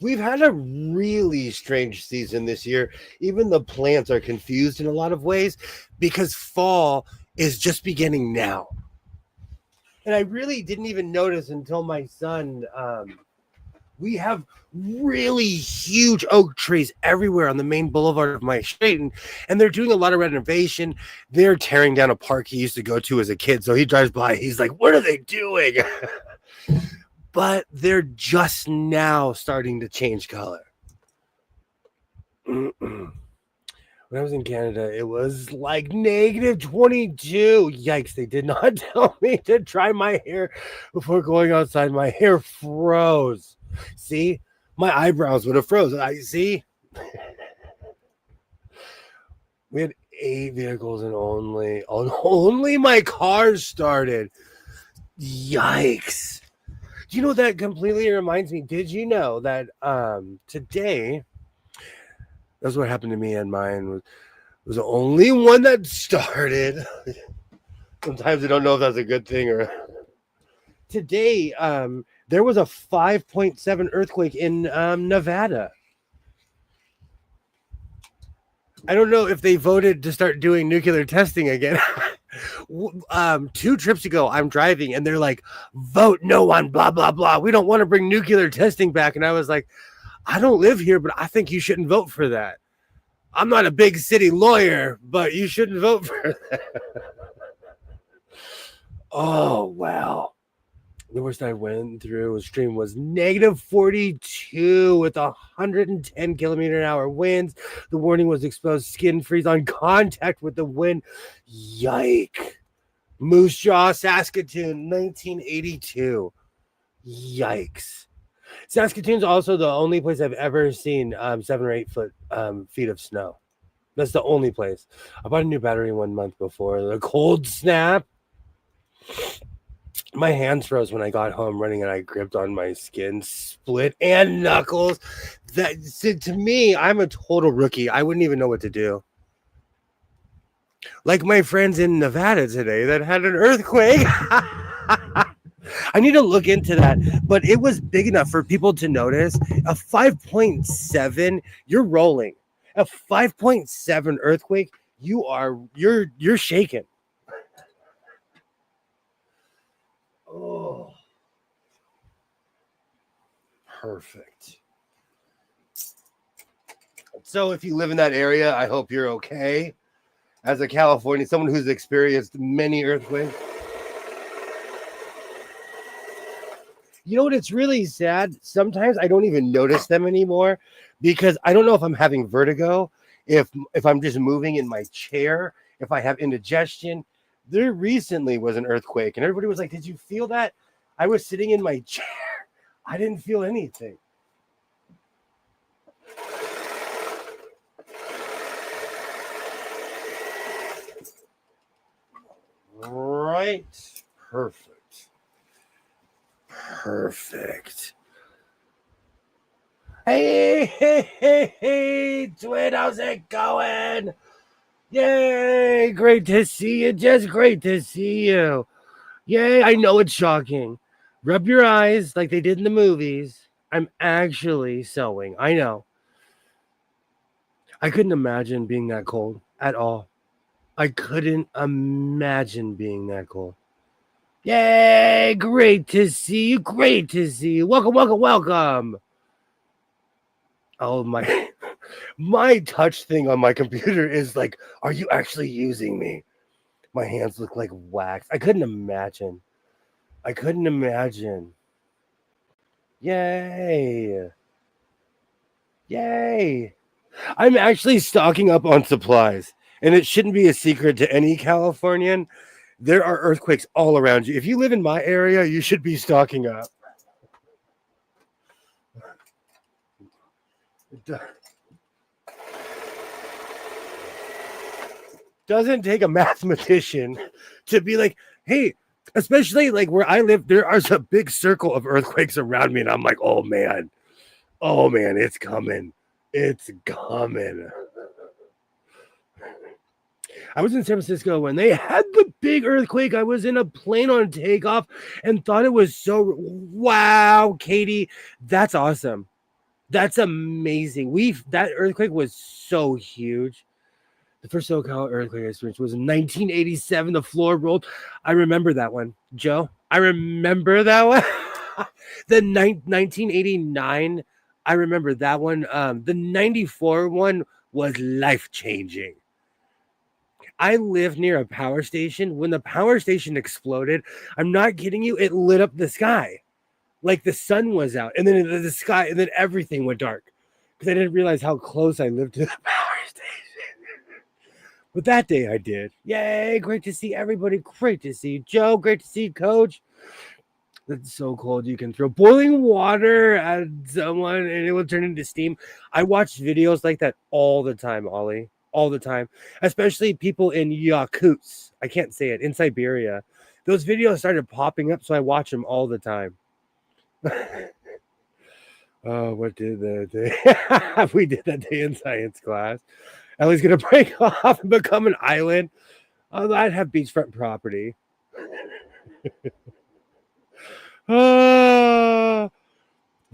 We've had a really strange season this year. Even the plants are confused in a lot of ways because fall is just beginning now. And I really didn't even notice until my son, we have really huge oak trees everywhere on the main boulevard of my street. And they're doing a lot of renovation. They're tearing down a park he used to go to as a kid. So he drives by. He's like, what are they doing? But they're just now starting to change color. When I was in Canada, it was like -22. Yikes, they did not tell me to dry my hair before going outside. My hair froze. See? My eyebrows would have froze. I see. We had 8 vehicles and only my car started. Yikes. Do you know that completely reminds me? Did you know that today, that's what happened to me and mine was the only one that started. Sometimes I don't know if that's a good thing or today there was a 5.7 earthquake in Nevada. I don't know if they voted to start doing nuclear testing again. 2 trips ago, I'm driving and they're like, vote no on blah, blah, blah. We don't want to bring nuclear testing back. And I was like, I don't live here, but I think you shouldn't vote for that. I'm not a big city lawyer, but you shouldn't vote for that. Oh, wow. The worst I went through a stream was negative 42 with 110 kilometer an hour winds. The warning was exposed skin freeze on contact with the wind. Yike. Moose Jaw, Saskatoon, 1982. Yikes. Saskatoon's also the only place I've ever seen 7 or 8 feet of snow. That's the only place. I bought a new battery 1 month before the cold snap. My hands froze when I got home running and I gripped on my skin, split and knuckles. That to me, I'm a total rookie. I wouldn't even know what to do. Like my friends in Nevada today that had an earthquake. I need to look into that, but it was big enough for people to notice. A 5.7, you're rolling. A 5.7 earthquake, you're shaking. Oh, perfect. So if you live in that area, I hope you're okay. As a Californian, someone who's experienced many earthquakes. You know what? It's really sad. Sometimes I don't even notice them anymore because I don't know if I'm having vertigo, if I'm just moving in my chair, if I have indigestion. There recently was an earthquake and everybody was like, did you feel that? I was sitting in my chair. I didn't feel anything. Right. Perfect. Perfect. Hey, Twin, how's it going? Yay, great to see you. Just great to see you. Yay, I know it's shocking. Rub your eyes like they did in the movies. I'm actually sewing. I know. I couldn't imagine being that cold at all. I couldn't imagine being that cold. Yay, great to see you. Great to see you. Welcome, welcome, welcome. Oh, my touch thing on my computer is like, are you actually using me? My hands look like wax. I couldn't imagine. Yay. Yay. I'm actually stocking up on supplies, and it shouldn't be a secret to any Californian. There are earthquakes all around you. If you live in my area, you should be stocking up. Doesn't take a mathematician to be like, hey, especially like where I live, there is a big circle of earthquakes around me, and I'm like, oh man, it's coming. It's coming. I was in San Francisco when they had the big earthquake. I was in a plane on takeoff and thought it was so wow, Katie, that's awesome. That's amazing. That earthquake was so huge. The first SoCal earthquake I experienced was in 1987. The floor rolled. I remember that one, Joe. I remember that one. 1989. I remember that one. The 94 one was life-changing. I live near a power station. When the power station exploded, I'm not kidding you, it lit up the sky. Like the sun was out, and then the sky, and then everything went dark. Because I didn't realize how close I lived to the power station. But that day I did. Yay, great to see everybody. Great to see Joe. Great to see Coach. It's so cold you can throw boiling water at someone and it will turn into steam. I watch videos like that all the time, Ollie. All the time. Especially people in Yakutsk. I can't say it. In Siberia. those videos started popping up, so I watch them all the time. Oh, what did the day we did that day in science class? Ellie's gonna break off and become an island. Oh, I'd have beachfront property. The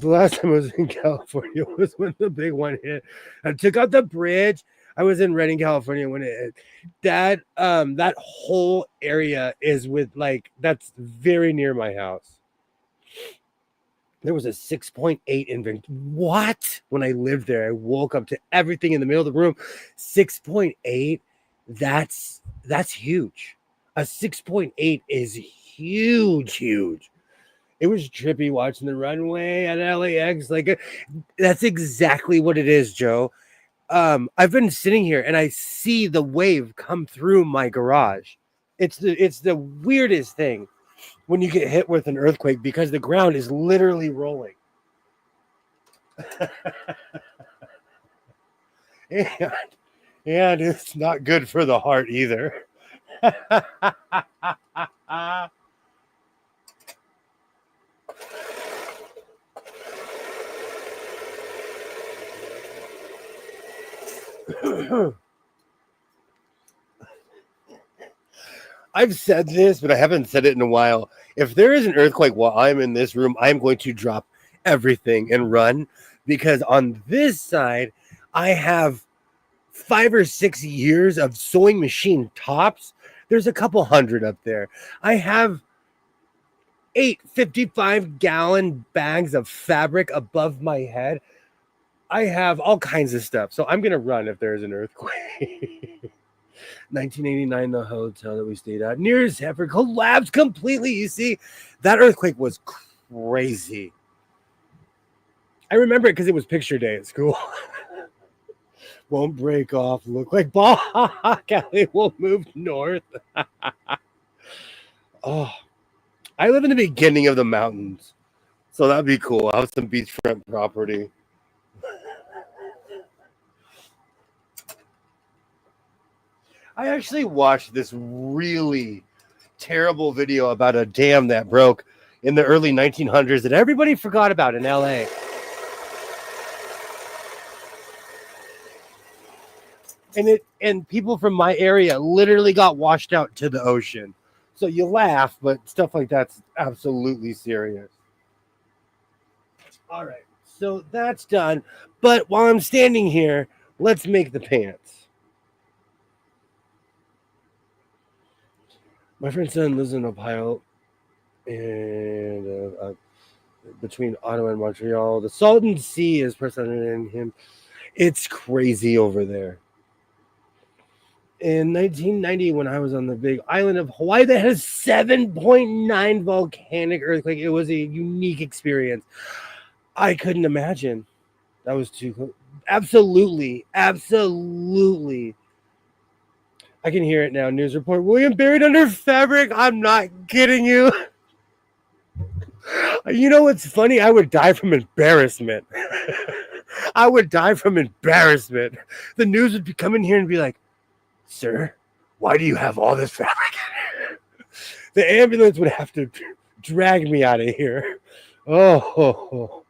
last time I was in California was when the big one hit. I took out the bridge. I was in Redding, California when it hit. That whole area is with that's very near my house. There was a 6.8 invent. What? When I lived there, I woke up to everything in the middle of the room. 6.8. That's huge. A 6.8 is huge. It was trippy watching the runway at LAX. That's exactly what it is, Joe. I've been sitting here and I see the wave come through my garage. It's the weirdest thing when you get hit with an earthquake because the ground is literally rolling. and it's not good for the heart either. I've said this, but I haven't said it in a while. If there is an earthquake while I'm in this room, I'm going to drop everything and run because on this side, I have 5 or 6 years of sewing machine tops. There's a couple hundred up there. I have 8 55-gallon bags of fabric above my head. I have all kinds of stuff. So I'm going to run if there's an earthquake. 1989, the hotel that we stayed at near Zephyr collapsed completely. You see, that earthquake was crazy. I remember it because it was picture day at school. Won't break off. Look like Baja Cali will move north. Oh, I live in the beginning of the mountains. So that'd be cool. I'll have some beachfront property. I actually watched this really terrible video about a dam that broke in the early 1900s that everybody forgot about in LA. And people from my area literally got washed out to the ocean. So you laugh, but stuff like that's absolutely serious. All right, so that's done. But while I'm standing here, let's make the pants. My friend's son lives in Ohio, and between Ottawa and Montreal, the Salton Sea is representing him. It's crazy over there. In 1990, when I was on the big island of Hawaii that has 7.9 volcanic earthquake, it was a unique experience. I couldn't imagine. That was too absolutely. I can hear it now. News report. William buried under fabric. I'm not kidding you. You know what's funny? I would die from embarrassment. I would die from embarrassment. The news would be coming here and be like, sir, why do you have all this fabric in here? The ambulance would have to drag me out of here. Oh,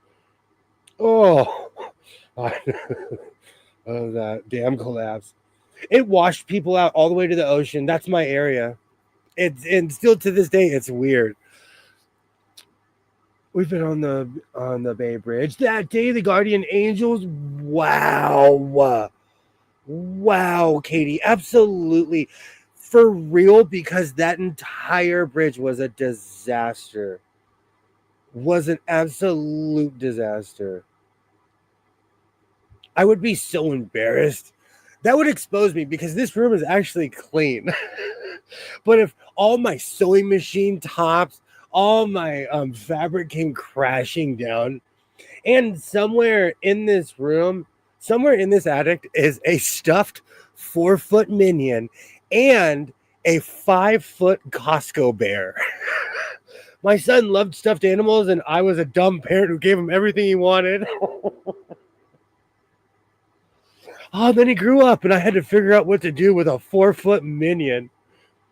that dam collapse. It washed people out all the way to the ocean. That's my area. And still to this day, it's weird. We've been on the Bay Bridge that day. The Guardian Angels. Wow, Katie, absolutely, for real. Because that entire bridge was a disaster. Was an absolute disaster. I would be so embarrassed. That would expose me because this room is actually clean. But if all my sewing machine tops, all my fabric came crashing down, and somewhere in this room, somewhere in this attic is a stuffed 4-foot minion and a 5-foot Costco bear. My son loved stuffed animals, and I was a dumb parent who gave him everything he wanted. Oh, then he grew up, and I had to figure out what to do with a 4-foot minion.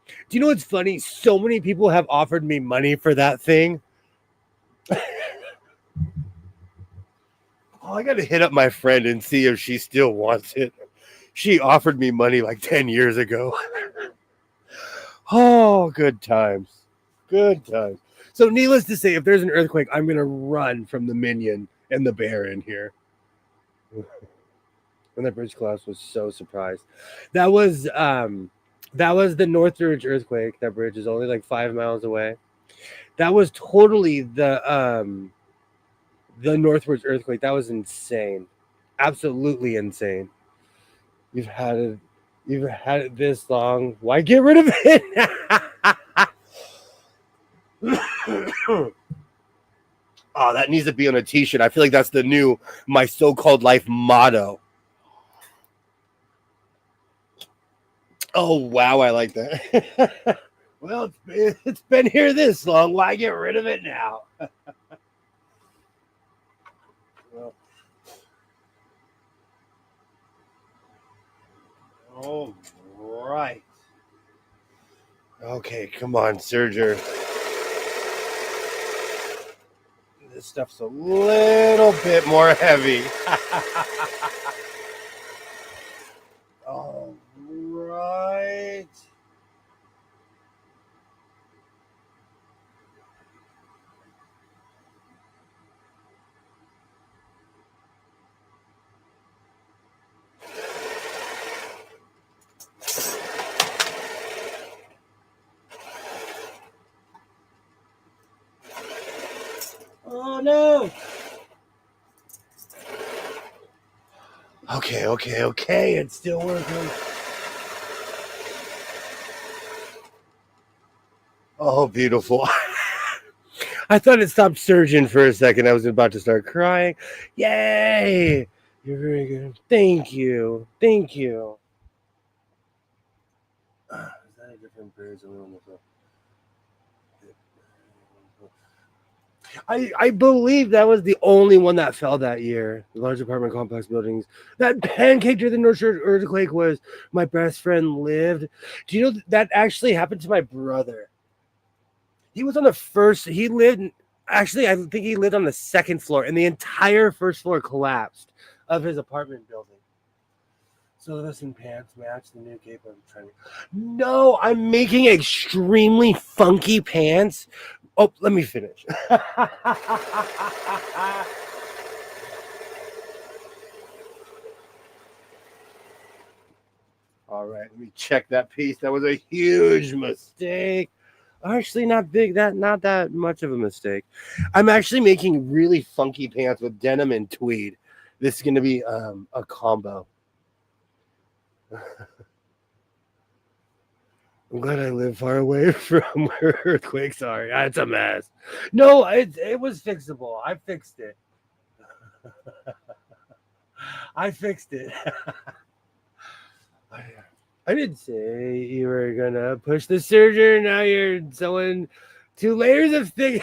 Do you know what's funny? So many people have offered me money for that thing. Oh, I got to hit up my friend and see if she still wants it. She offered me money like 10 years ago. Oh, good times. Good times. So, needless to say, if there's an earthquake, I'm going to run from the minion and the bear in here. And that bridge collapse was so surprised. That was the Northridge earthquake. That bridge is only like 5 miles away. That was totally the Northridge earthquake. That was insane. Absolutely insane. You've had it this long. Why get rid of it? Oh, that needs to be on a t-shirt. I feel like that's the new my so-called life motto. Oh, wow, I like that. Well, it's been here this long. Why get rid of it now? Well, all right. Okay, come on, Serger. This stuff's a little bit more heavy. All right. Oh no. Okay. It's still working. Oh, beautiful. I thought it stopped surging for a second. I was about to start crying. Yay! You're very good. Thank you. Is that a different bridge? I believe that was the only one that fell that year. The large apartment complex buildings. That pancake to the North earthquake was my best friend lived. Do you know that actually happened to my brother? He was on the first. He lived. Actually, I think he lived on the second floor, and the entire first floor collapsed of his apartment building. So listen, pants match the new cape I'm trying to. No, I'm making extremely funky pants. Oh, let me finish. All right, let me check that piece. That was a huge mistake. Actually, not that much of a mistake. I'm actually making really funky pants with denim and tweed. This is going to be a combo. I'm glad I live far away from where earthquakes are. It's a mess. No, it was fixable. I fixed it. I fixed it. I didn't say you were gonna push the serger. Now you're sewing 2 layers of thick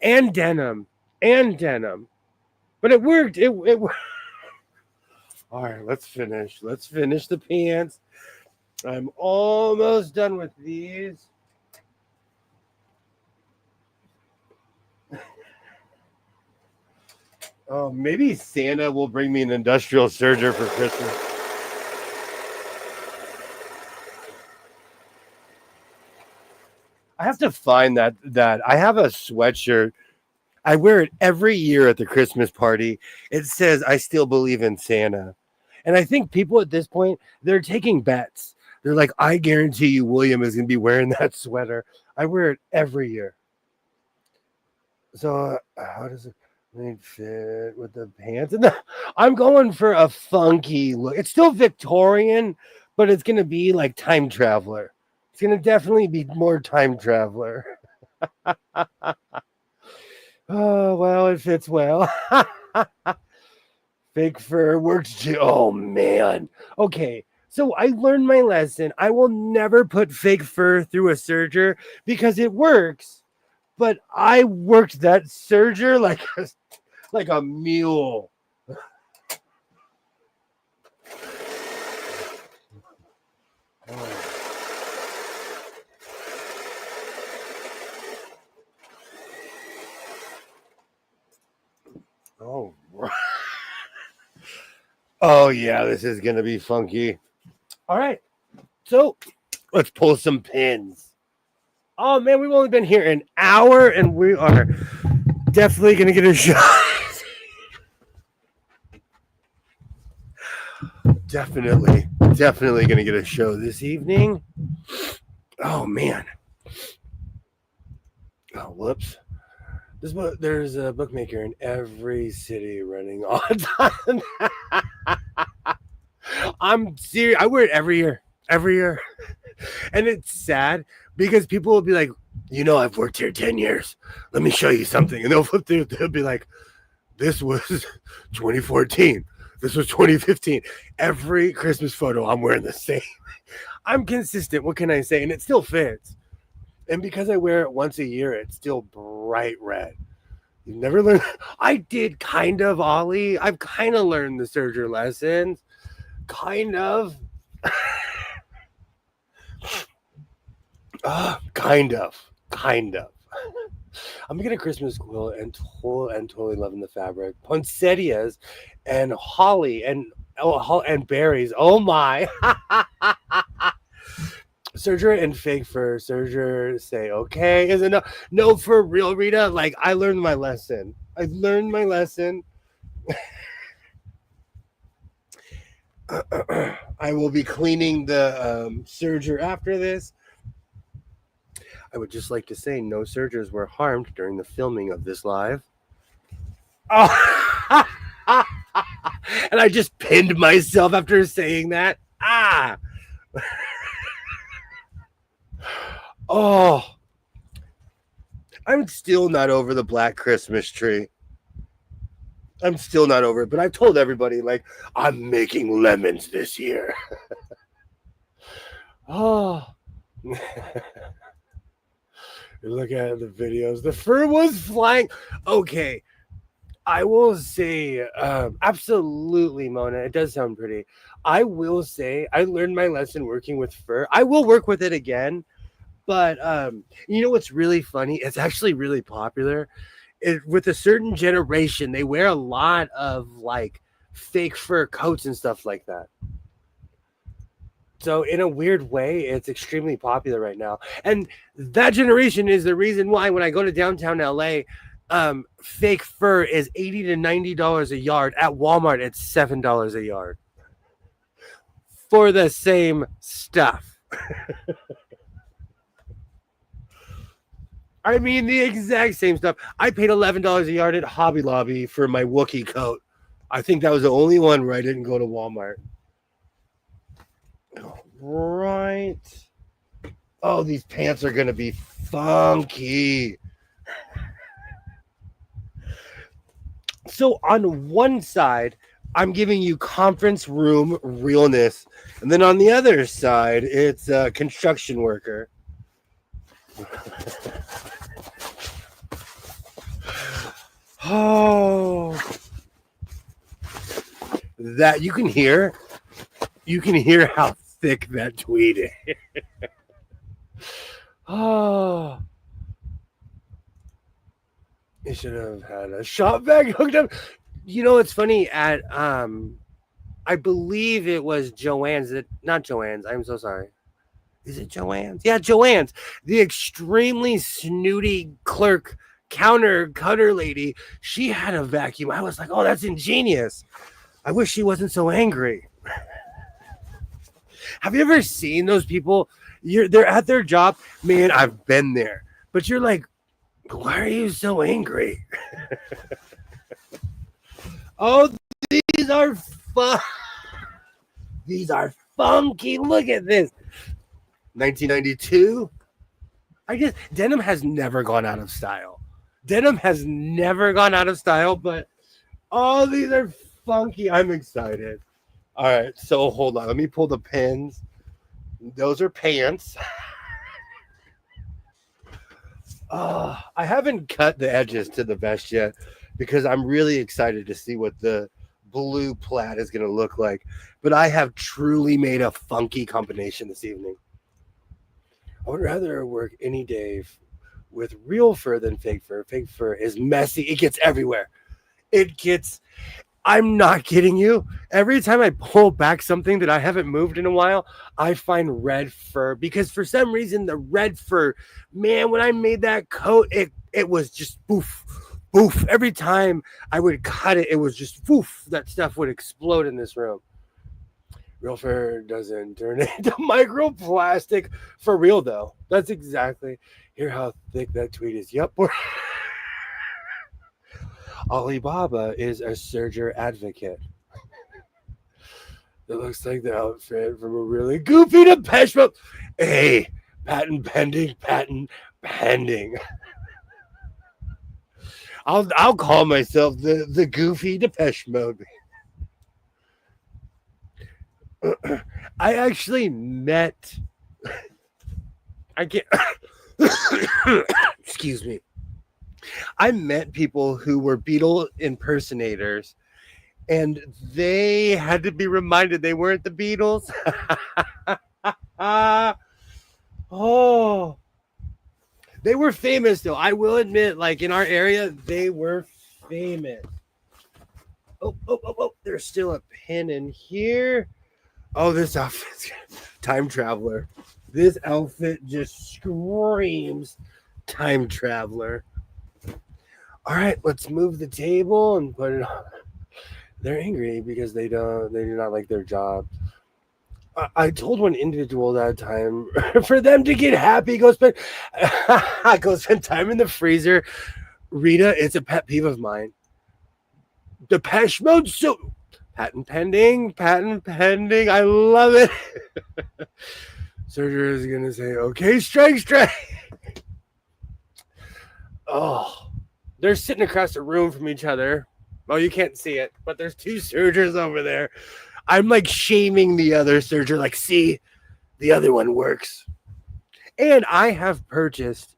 and denim. But it worked. It worked. All right, let's finish. Let's finish the pants. I'm almost done with these. Oh, maybe Santa will bring me an industrial serger for Christmas. I have to find that I have a sweatshirt. I wear it every year at the Christmas party. It says I still believe in Santa. And I think people at this point, they're taking bets. They're like, I guarantee you William is going to be wearing that sweater. I wear it every year. So how does it fit with the pants? And I'm going for a funky look. It's still Victorian, but it's going to be like time traveler. It's going to definitely be more time traveler. Oh, well, it fits well. Fake fur works too. Oh, man. Okay, so I learned my lesson. I will never put fake fur through a serger because it works. But I worked that serger like a mule. Oh, yeah, this is going to be funky. All right. So let's pull some pins. Oh, man, we've only been here an hour and we are definitely going to get a shot. definitely going to get a show this evening. Oh, man. Oh, whoops. There's a bookmaker in every city running odds on that. I'm serious. I wear it every year. And it's sad because people will be like, I've worked here 10 years. Let me show you something. And they'll flip through. They'll be like, this was 2014. This was 2015. Every Christmas photo, I'm wearing the same. I'm consistent. What can I say? And it still fits. And because I wear it once a year, it's still bright red. You've never learned. I did kind of, Ollie. I've kind of learned the serger lessons. Kind of. Kind of. I'm getting a Christmas quilt and totally loving the fabric. Poinsettias and holly and berries. Oh my. Serger and fake fur. Serger say, okay, is it no for real, Rita? Like, I learned my lesson. I will be cleaning the serger after this. I would just like to say no sergers were harmed during the filming of this live. Oh. And I just pinned myself after saying that. Oh, I'm still not over the black Christmas tree. I'm still not over it, but I've told everybody, like, I'm making lemons this year. Oh. Look at the videos. The fur was flying. Okay. I will say, absolutely, Mona. It does sound pretty. I will say, I learned my lesson working with fur. I will work with it again. But you know what's really funny? It's actually really popular. With a certain generation, they wear a lot of like fake fur coats and stuff like that. So in a weird way, it's extremely popular right now. And that generation is the reason why when I go to downtown LA, fake fur is $80 to $90 a yard. At Walmart, it's $7 a yard for the same stuff. I mean, the exact same stuff. I paid $11 a yard at Hobby Lobby for my Wookiee coat. I think that was the only one where I didn't go to Walmart. Right. Oh, these pants are going to be funky. So on one side, I'm giving you conference room realness. And then on the other side, it's a construction worker. Oh, that you can hear how thick that tweed is. Oh, you should have had a shop bag hooked up. It's funny at I believe it was Joann's. Not Joann's. I'm so sorry. Is it Joann's? Yeah, Joann's. The extremely snooty clerk counter cutter lady. She had a vacuum. I was like, oh, that's ingenious. I wish she wasn't so angry. Have you ever seen those people? They're at their job. Man, I've been there. But you're like, why are you so angry? Oh, these are fun. These are funky. Look at this. 1992. Denim has never gone out of style. But oh, these are funky. I'm excited. All right, so hold on. Let me pull the pins. Those are pants. I haven't cut the edges to the vest yet because I'm really excited to see what the blue plaid is going to look like. But I have truly made a funky combination this evening. I would rather work any day with real fur than fake fur. Fake fur is messy. It gets everywhere. I'm not kidding you. Every time I pull back something that I haven't moved in a while, I find red fur because for some reason the red fur, man, when I made that coat, it was just boof, boof. Every time I would cut it, it was just boof. That stuff would explode in this room. Real fur doesn't turn into microplastic for real though. That's exactly. Hear how thick that tweed is. Yep. Alibaba is a serger advocate. It looks like the outfit from a really goofy Depeche Mode. Hey, patent pending, patent pending. I'll call myself the goofy Depeche Mode. I actually met. I can't. Excuse me. I met people who were Beatle impersonators, and they had to be reminded they weren't the Beatles. Oh, they were famous though. I will admit, like in our area, they were famous. Oh! There's still a pin in here. Oh, this outfit's time traveler. This outfit just screams time traveler. All right, let's move the table and put it on. They're angry because they do not like their job. I told one individual that time for them to get happy, go spend time in the freezer. Rita, it's a pet peeve of mine. Depeche Mode, so patent pending. I love it. Serger is gonna say, "Okay, strike." Oh, they're sitting across the room from each other. Oh, you can't see it, but there's two Sergers over there. I'm like shaming the other Serger, like, see, the other one works. And I have purchased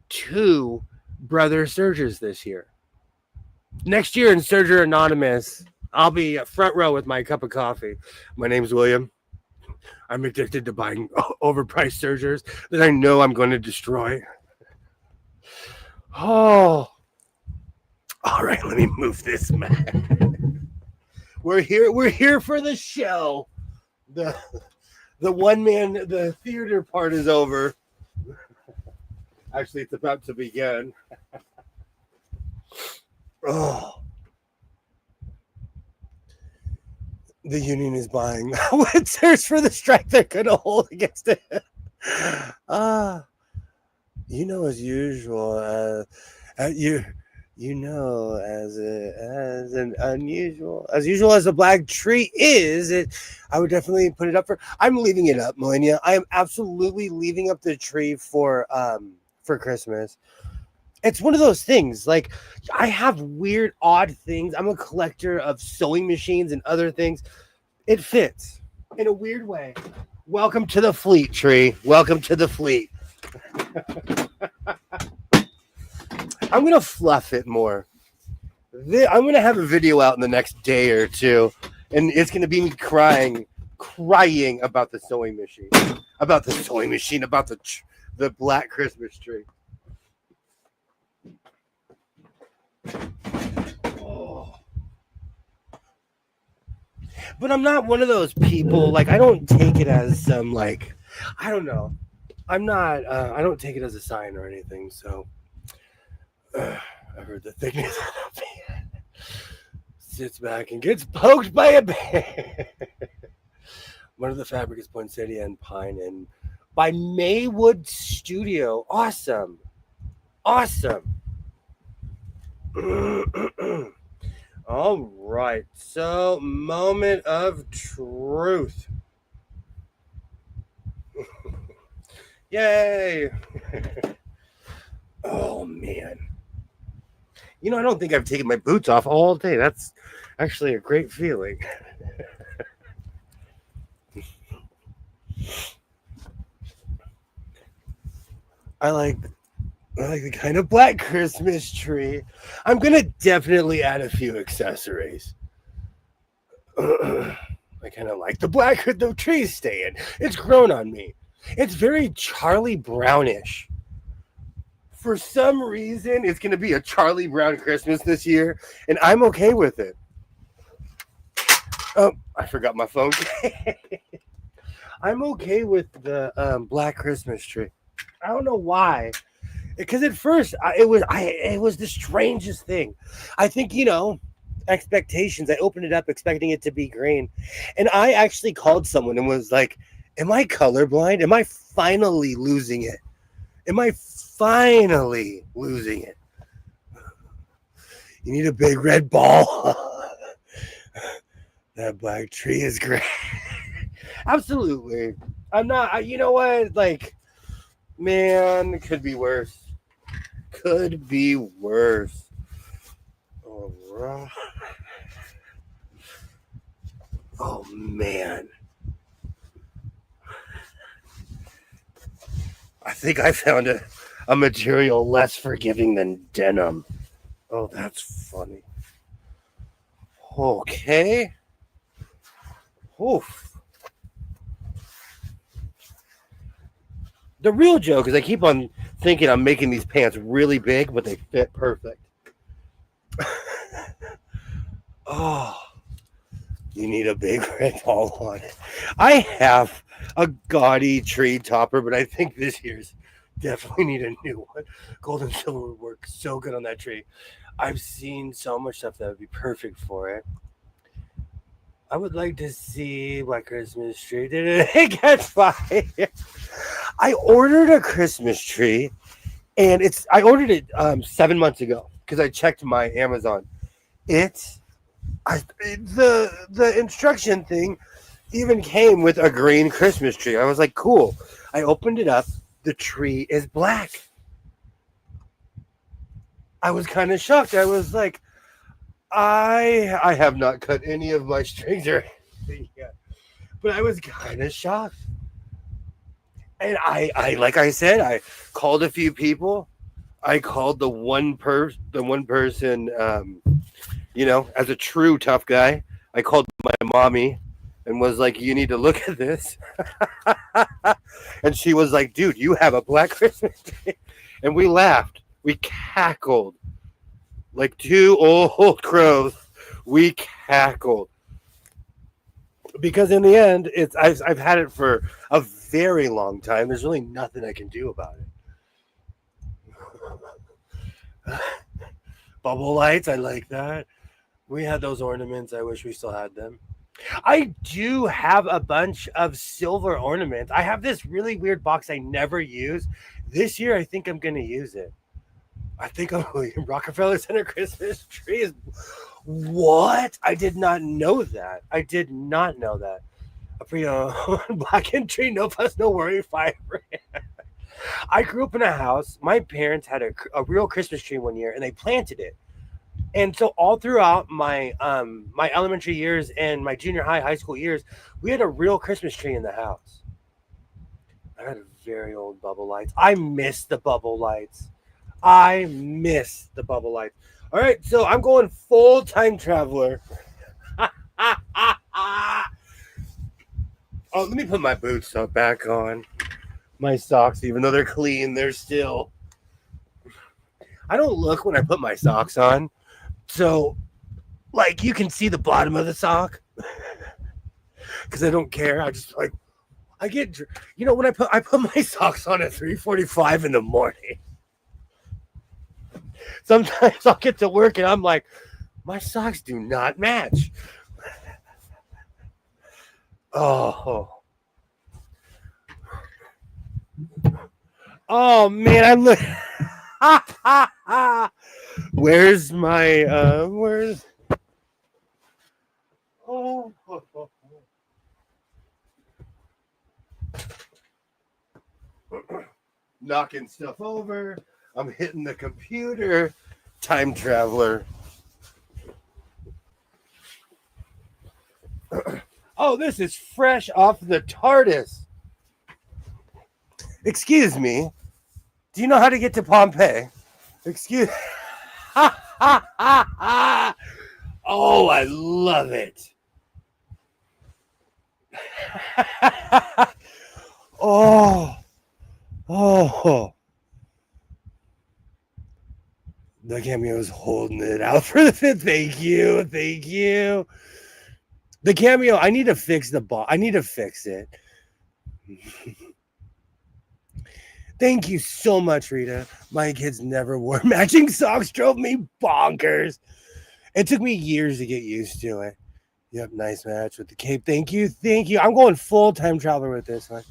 2 brother Sergers this year. Next year in Serger Anonymous, I'll be front row with my cup of coffee. My name's William. I'm addicted to buying overpriced Sergers that I know I'm going to destroy. Oh. All right, let me move this, man. We're here for the show. The theater part is over. Actually, it's about to begin. Oh. The union is buying Winsors for the strike they're going to hold against it. As usual, as usual as a black tree is, I would definitely put it up for. I'm leaving it up, Melania. I am absolutely leaving up the tree for Christmas. It's one of those things. Like, I have weird, odd things. I'm a collector of sewing machines and other things. It fits in a weird way. Welcome to the fleet, tree. Welcome to the fleet. I'm going to fluff it more. I'm going to have a video out in the next day or two, and it's going to be me crying about the sewing machine, about the black Christmas tree. Oh. But I'm not one of those people, like, I don't take it as some, like, I don't know. I'm not, I don't take it as a sign or anything, so. I heard the thickness of the pan. Sits back and gets poked by a bear. One of the fabric is poinsettia and pine, and by Maywood Studio. Awesome. All right. So, moment of truth. Yay. Oh, man. I don't think I've taken my boots off all day. That's actually a great feeling. I like the kind of black Christmas tree. I'm going to definitely add a few accessories. I kind of like the tree stand. It's grown on me. It's very Charlie Brownish. For some reason, it's going to be a Charlie Brown Christmas this year, and I'm okay with it. Oh, I forgot my phone. I'm okay with the black Christmas tree. I don't know why. Because at first it was the strangest thing. I think expectations. I opened it up expecting it to be green, and I actually called someone and was like, "Am I colorblind? Am I finally losing it? Am I finally losing it? You need a big red ball." That black tree is great. Absolutely. I'm not. You know what? Like, man, it could be worse. Could be worse. All right. Oh man. I think I found a material less forgiving than denim. Oh, that's funny. Okay. Oof. The real joke is I keep on thinking I'm making these pants really big, but they fit perfect. Oh, you need a big red ball on it. I have a gaudy tree topper, but I think this year's definitely need a new one. Gold and silver would work so good on that tree. I've seen so much stuff that would be perfect for it. I would like to see Black Christmas tree. Did it get fired? I ordered a Christmas tree, and I ordered it 7 months ago because I checked my Amazon. The instruction thing even came with a green Christmas tree. I was like, cool. I opened it up. The tree is black. I was kind of shocked. I was like, I have not cut any of my strings or anything yet, but I was kind of shocked. And I like I said, I called a few people. I called the one person, as a true tough guy. I called my mommy and was like, "You need to look at this." And she was like, "Dude, you have a black Christmas tree," and we laughed. We cackled like two old crows. We cackled because in the end, I've had it for a very long time. There's really nothing I can do about it. Bubble lights, I like that. We had those ornaments. I wish we still had them. I do have a bunch of silver ornaments. I have this really weird box I never use. This year, I think I'm going to use it. I think William Rockefeller Center Christmas tree is what? I did not know that. I did not know that. A blackened tree, no fuss, no worry, fire. I grew up in a house. My parents had a real Christmas tree one year, and they planted it. And so all throughout my my elementary years and my junior high school years, we had a real Christmas tree in the house. I had a very old bubble lights. I miss the bubble lights. I miss the bubble lights. All right, so I'm going full time traveler. Oh, let me put my boots back on. My socks, even though they're clean, they're still. I don't look when I put my socks on. So, like, you can see the bottom of the sock. Because I don't care. I just, like, I get, when I put my socks on at 3:45 in the morning. Sometimes I'll get to work and I'm like, my socks do not match. Oh. Oh, man, I look. Where's my, oh. Knocking stuff over. I'm hitting the computer. Time traveler. Oh, this is fresh off the TARDIS. Excuse me. Do you know how to get to Pompeii? Excuse. Oh, I love it. Oh. The cameo's holding it out for the fifth. Thank you. The cameo, I need to fix the ball. I need to fix it. Thank you so much, Rita. My kids never wore matching socks, drove me bonkers. It took me years to get used to it. Yep, nice match with the cape. Thank you. I'm going full-time traveler with this one.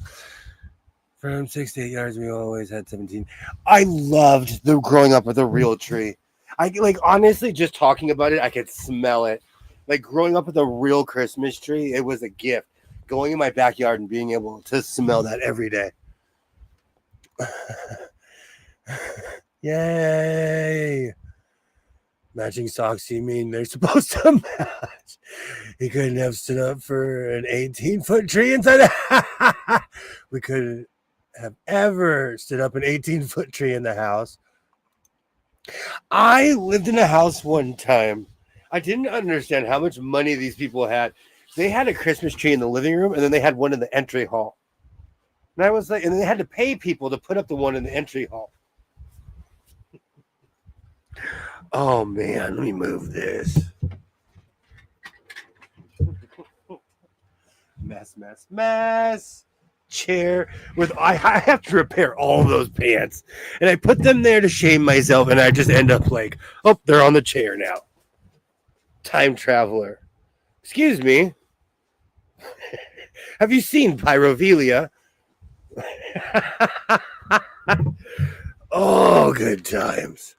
From 6 to 8 yards, we always had 17. I loved the growing up with a real tree. I like honestly just talking about it, I could smell it. Like growing up with a real Christmas tree, it was a gift. Going in my backyard and being able to smell that every day. Yay! Matching socks, you mean they're supposed to match? He couldn't have stood up for an 18-foot tree inside. We couldn't have ever stood up an 18-foot tree in the house. I lived in a house one time. I didn't understand how much money these people had. They had a Christmas tree in the living room, and then they had one in the entry hall. And I was like, and they had to pay people to put up the one in the entry hall. Oh man, let me move this. Mess. Chair with I have to repair all those pants, and I put them there to shame myself, and I just end up like, oh, they're on the chair now. Time traveler. Excuse me. Have you seen Pyrovelia? Oh, good times.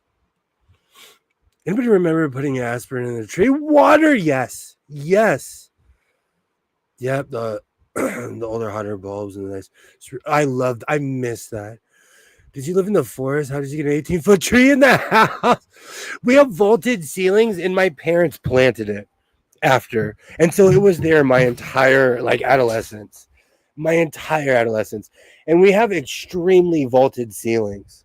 Anybody remember putting aspirin in the tree? Water, yes. Yep, the older, hotter bulbs and the nice. I miss that. Did you live in the forest? How did you get an 18-foot tree in the house? We have vaulted ceilings, and my parents planted it after. And so it was there my entire adolescence. And we have extremely vaulted ceilings.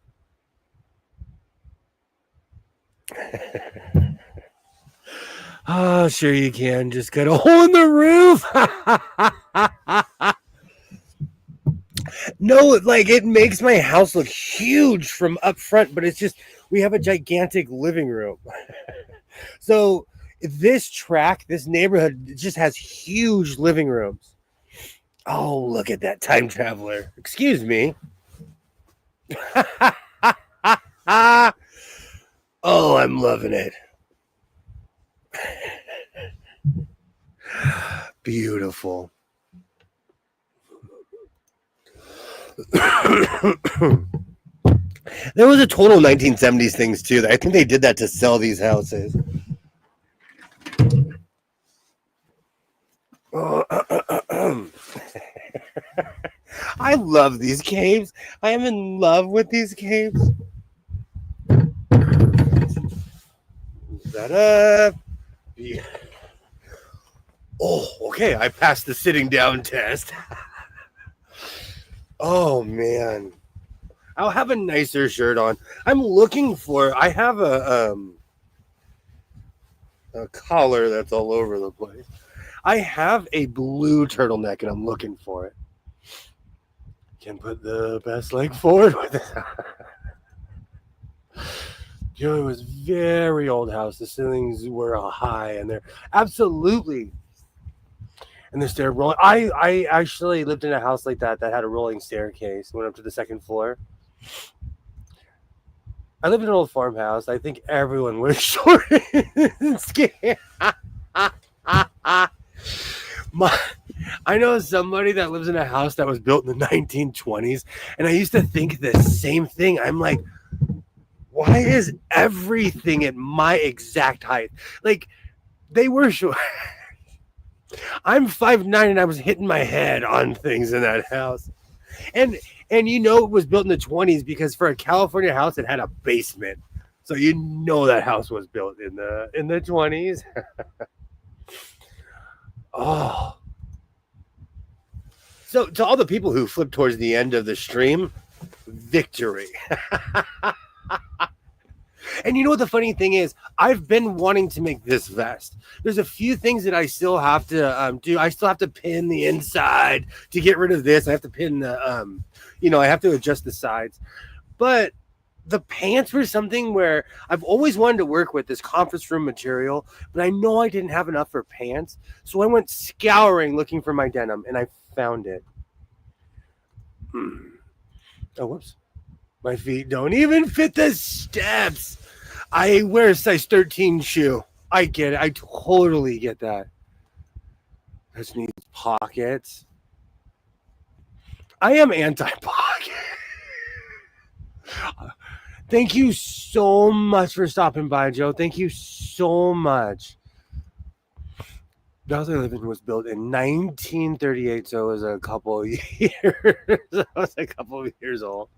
Oh, sure you can. Just cut a hole in the roof. No, it makes my house look huge from up front, but it's just we have a gigantic living room. So this neighborhood just has huge living rooms. Oh, look at that time traveler. Excuse me. Oh, I'm loving it. Beautiful. There was a total 1970s things too. I think they did that to sell these houses. I love these caves. I am in love with these caves. That up. Yeah. Oh, okay. I passed the sitting down test. Oh man, I'll have a nicer shirt on. I have a collar that's all over the place. I have a blue turtleneck and I'm looking for it. Can put the best leg forward with it. It was very old house. The ceilings were high and they're absolutely. And the stair rolling. I actually lived in a house like that had a rolling staircase. Went up to the second floor. I lived in an old farmhouse. I think everyone was short and scared. I know somebody that lives in a house that was built in the 1920s, and I used to think the same thing. I'm like, why is everything at my exact height? They were short. I'm 5'9" and I was hitting my head on things in that house. And it was built in the 20s because for a California house, it had a basement. So that house was built in the 20s. Oh. So to all the people who flipped towards the end of the stream, victory. And you know what the funny thing is? I've been wanting to make this vest. There's a few things that I still have to do. I still have to pin the inside to get rid of this. I have to pin the, I have to adjust the sides. But the pants were something where I've always wanted to work with this conference room material, but I know I didn't have enough for pants. So I went scouring looking for my denim, and I found it. Oh, whoops. My feet don't even fit the steps. I wear a size 13 shoe. I get it. I totally get that. This needs pockets. I am anti-pocket. Thank you so much for stopping by, Joe. Thank you so much. The house I live in was built in 1938, so it was a couple of years. I was a couple of years old.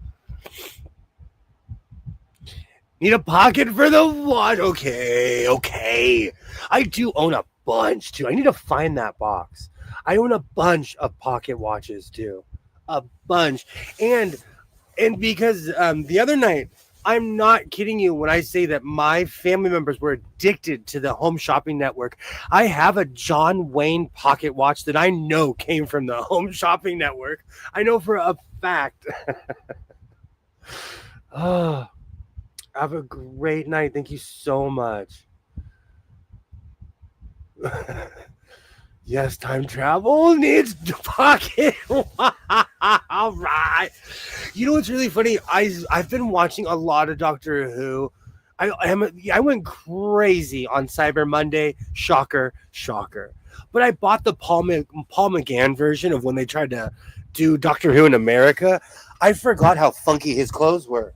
Need a pocket for the watch. Okay. I do own a bunch, too. I need to find that box. I own a bunch of pocket watches, too. A bunch. And because the other night, I'm not kidding you when I say that my family members were addicted to the Home Shopping Network. I have a John Wayne pocket watch that I know came from the Home Shopping Network. I know for a fact. Oh, have a great night. Thank you so much. Yes, time travel needs the pocket. All right. You know what's really funny? I've been watching a lot of Doctor Who. I went crazy on Cyber Monday. Shocker. But I bought the Paul McGann version of when they tried to do Doctor Who in America. I forgot how funky his clothes were.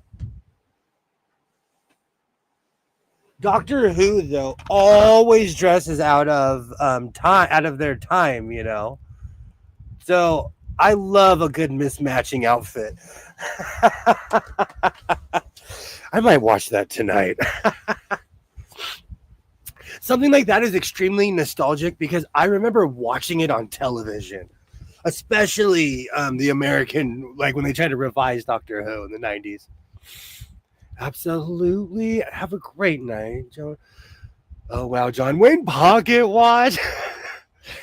Doctor Who, though, always dresses out of their time, you know. So I love a good mismatching outfit. I might watch that tonight. Something like that is extremely nostalgic because I remember watching it on television, especially the American, like when they tried to revise Doctor Who in the 90s. Absolutely. Have a great night, Joe. Oh, wow. John Wayne pocket watch.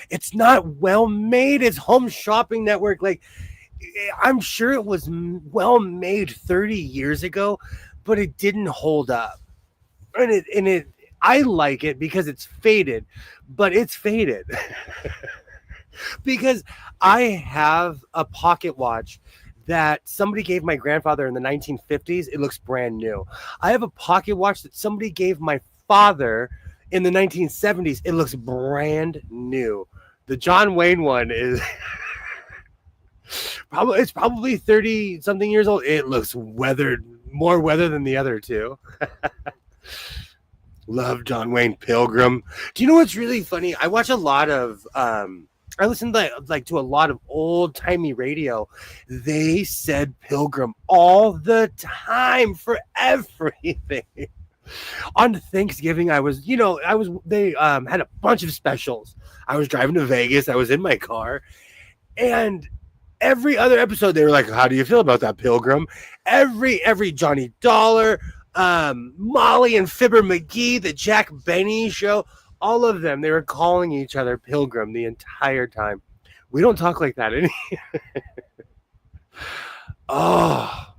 It's not well made. It's Home Shopping Network. Like, I'm sure it was well made 30 years ago, but it didn't hold up. And I like it because it's faded, but it's faded. Because I have a pocket watch that somebody gave my grandfather in the 1950s. It looks brand new. I have a pocket watch that somebody gave my father in the 1970s. It looks brand new. The John Wayne one is probably 30 something years old. It looks weathered, more weather than the other two. Love John Wayne Pilgrim. Do you know what's really funny? I watch a lot of I listened to a lot of old timey radio. They said Pilgrim all the time for everything. On Thanksgiving, they had a bunch of specials. I was driving to Vegas. I was in my car, and every other episode they were like, "How do you feel about that, Pilgrim?" Every Johnny Dollar, Molly and Fibber McGee, the Jack Benny show. All of them, they were calling each other Pilgrim the entire time. We don't talk like that anymore. Oh,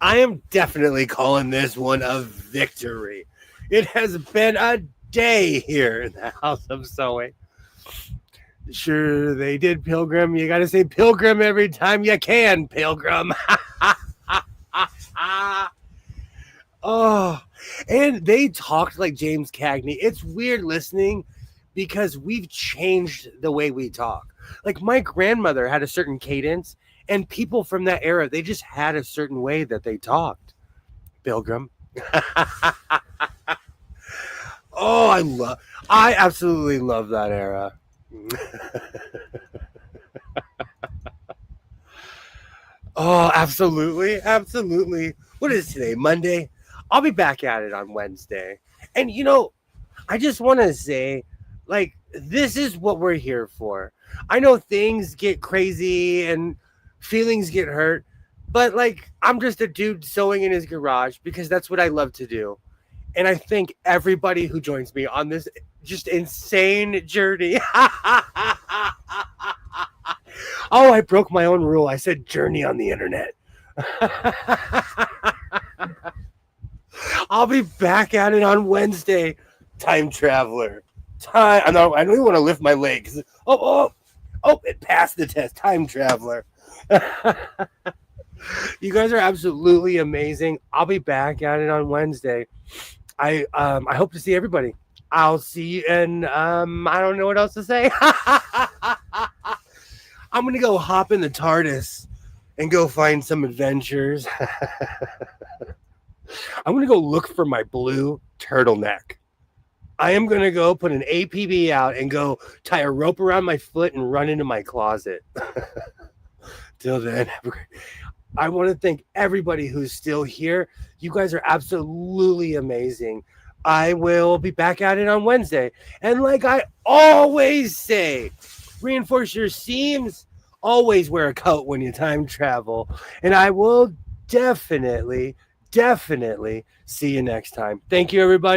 I am definitely calling this one a victory. It has been a day here in the House of Sewing. Sure, they did Pilgrim. You got to say Pilgrim every time you can, Pilgrim. Oh, and they talked like James Cagney. It's weird listening because we've changed the way we talk. Like my grandmother had a certain cadence, and people from that era, they just had a certain way that they talked. Pilgrim. Oh, I absolutely love that era. Oh, absolutely. What is today? Monday? I'll be back at it on Wednesday. And, I just want to say, like, this is what we're here for. I know things get crazy and feelings get hurt, but, like, I'm just a dude sewing in his garage because that's what I love to do. And I thank everybody who joins me on this just insane journey. Oh, I broke my own rule. I said journey on the internet. I'll be back at it on Wednesday. Time traveler. I don't even want to lift my legs. Oh, it passed the test. Time traveler. You guys are absolutely amazing. I'll be back at it on Wednesday. I hope to see everybody. I'll see you, and I don't know what else to say. I'm gonna go hop in the TARDIS and go find some adventures. I'm gonna go look for my blue turtleneck. I am gonna go put an APB out and go tie a rope around my foot and run into my closet. Till then, I want to thank everybody who's still here. You guys are absolutely amazing. I will be back at it on Wednesday. And like I always say, reinforce your seams. Always wear a coat when you time travel. And I will definitely see you next time. Thank you, everybody.